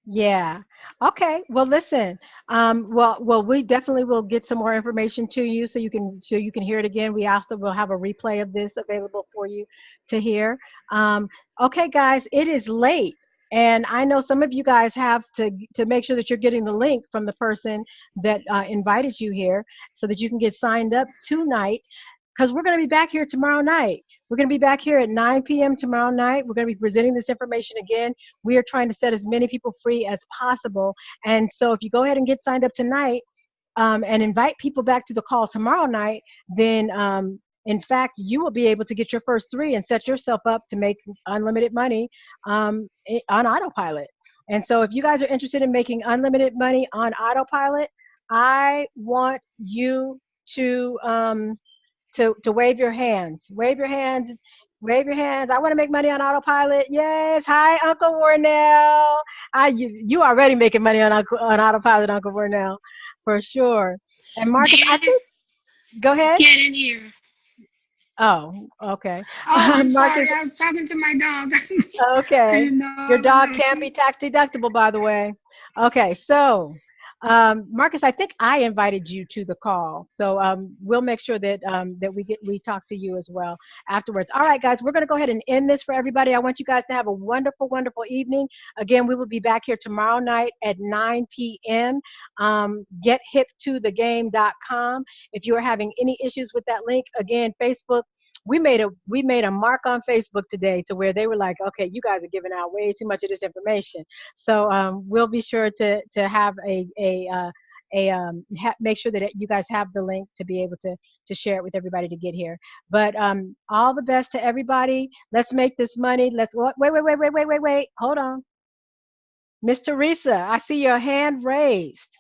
Yeah. Okay. Well, listen. Well, we definitely will get some more information to you so you can hear it again. We also will have a replay of this available for you to hear. Okay, guys, it is late, and I know some of you guys have to make sure that you're getting the link from the person that invited you here so that you can get signed up tonight, because we're going to be back here tomorrow night. We're going to be back here at 9 p.m. tomorrow night. We're going to be presenting this information again. We are trying to set as many people free as possible. And so if you go ahead and get signed up tonight and invite people back to the call tomorrow night, then in fact, you will be able to get your first 3 and set yourself up to make unlimited money on autopilot. And so if you guys are interested in making unlimited money on autopilot, I want you to wave your hands. Wave your hands. Wave your hands. I want to make money on autopilot. Yes. Hi, Uncle Warnell. You already making money on autopilot, Uncle Warnell, for sure. And Marcus, I think. Go ahead. Get in here. Oh, okay. Oh, I'm Marcus, sorry. I was talking to my dog. Okay. Your dog can't be tax deductible, by the way. Okay, so Marcus, I think I invited you to the call, so we'll make sure that we talk to you as well afterwards. All right, guys, we're going to go ahead and end this for everybody. I want you guys to have a wonderful, wonderful evening. Again, we will be back here tomorrow night at 9 p.m. GetHipToTheGame.com. If you are having any issues with that link, again, Facebook. We made a mark on Facebook today to where they were like, okay, you guys are giving out way too much of this information. So we'll be sure to have make sure that you guys have the link to be able to share it with everybody to get here. But all the best to everybody. Let's make this money. Wait. Hold on. Miss Teresa, I see your hand raised.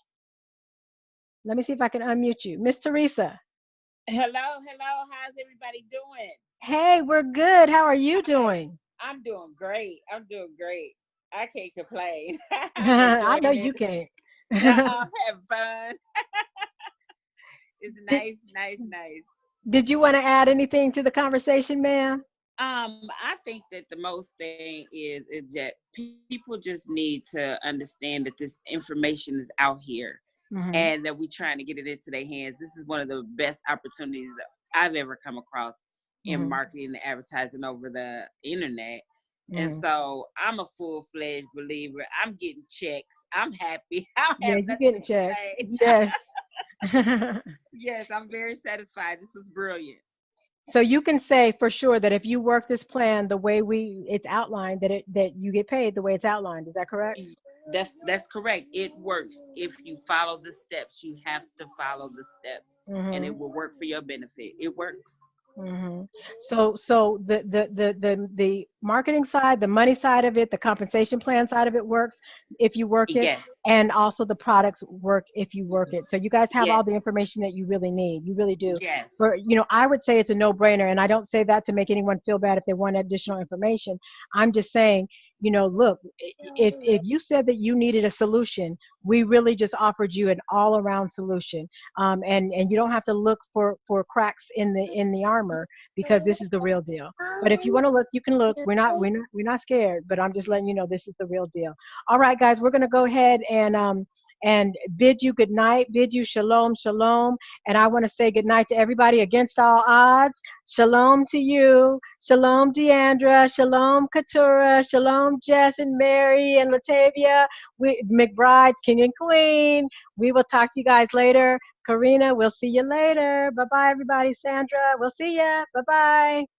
Let me see if I can unmute you. Miss Teresa. Hello. How's everybody doing? Hey, we're good. How are you doing? I'm doing great. I can't complain. I know you can't. I'm having fun. It's nice. Did you want to add anything to the conversation, ma'am? I think that the most thing is that people just need to understand that this information is out here. Mm-hmm. And that we're trying to get it into their hands. This is one of the best opportunities that I've ever come across in marketing and advertising over the internet. And so I'm a full-fledged believer. I'm getting checks. I'm happy. You're getting checks. Yes. Yes, I'm very satisfied. This was brilliant. So you can say for sure that if you work this plan the way it's outlined, that you get paid the way it's outlined. Is that correct? That's correct. It works if you follow the steps. You have to follow the steps, and it will work for your benefit. It works. Mm-hmm. So the marketing side, the money side of it, the compensation plan side of it works if you work it, yes. And also the products work if you work it. So you guys have all the information that you really need. You really do. Yes. I would say it's a no-brainer, and I don't say that to make anyone feel bad if they want additional information. I'm just saying, look, if you said that you needed a solution, we really just offered you an all-around solution, and you don't have to look for cracks in the armor, because this is the real deal. But if you want to look, you can look. We're not scared, but I'm just letting you know this is the real deal. All right, guys, we're going to go ahead and and bid you good night, bid you shalom, shalom. And I want to say good night to everybody against all odds. Shalom to you. Shalom, Deandra. Shalom, Katura. Shalom, Jess and Mary and Latavia. McBride's King and Queen. We will talk to you guys later. Karina, we'll see you later. Bye-bye, everybody. Sandra, we'll see ya. Bye-bye.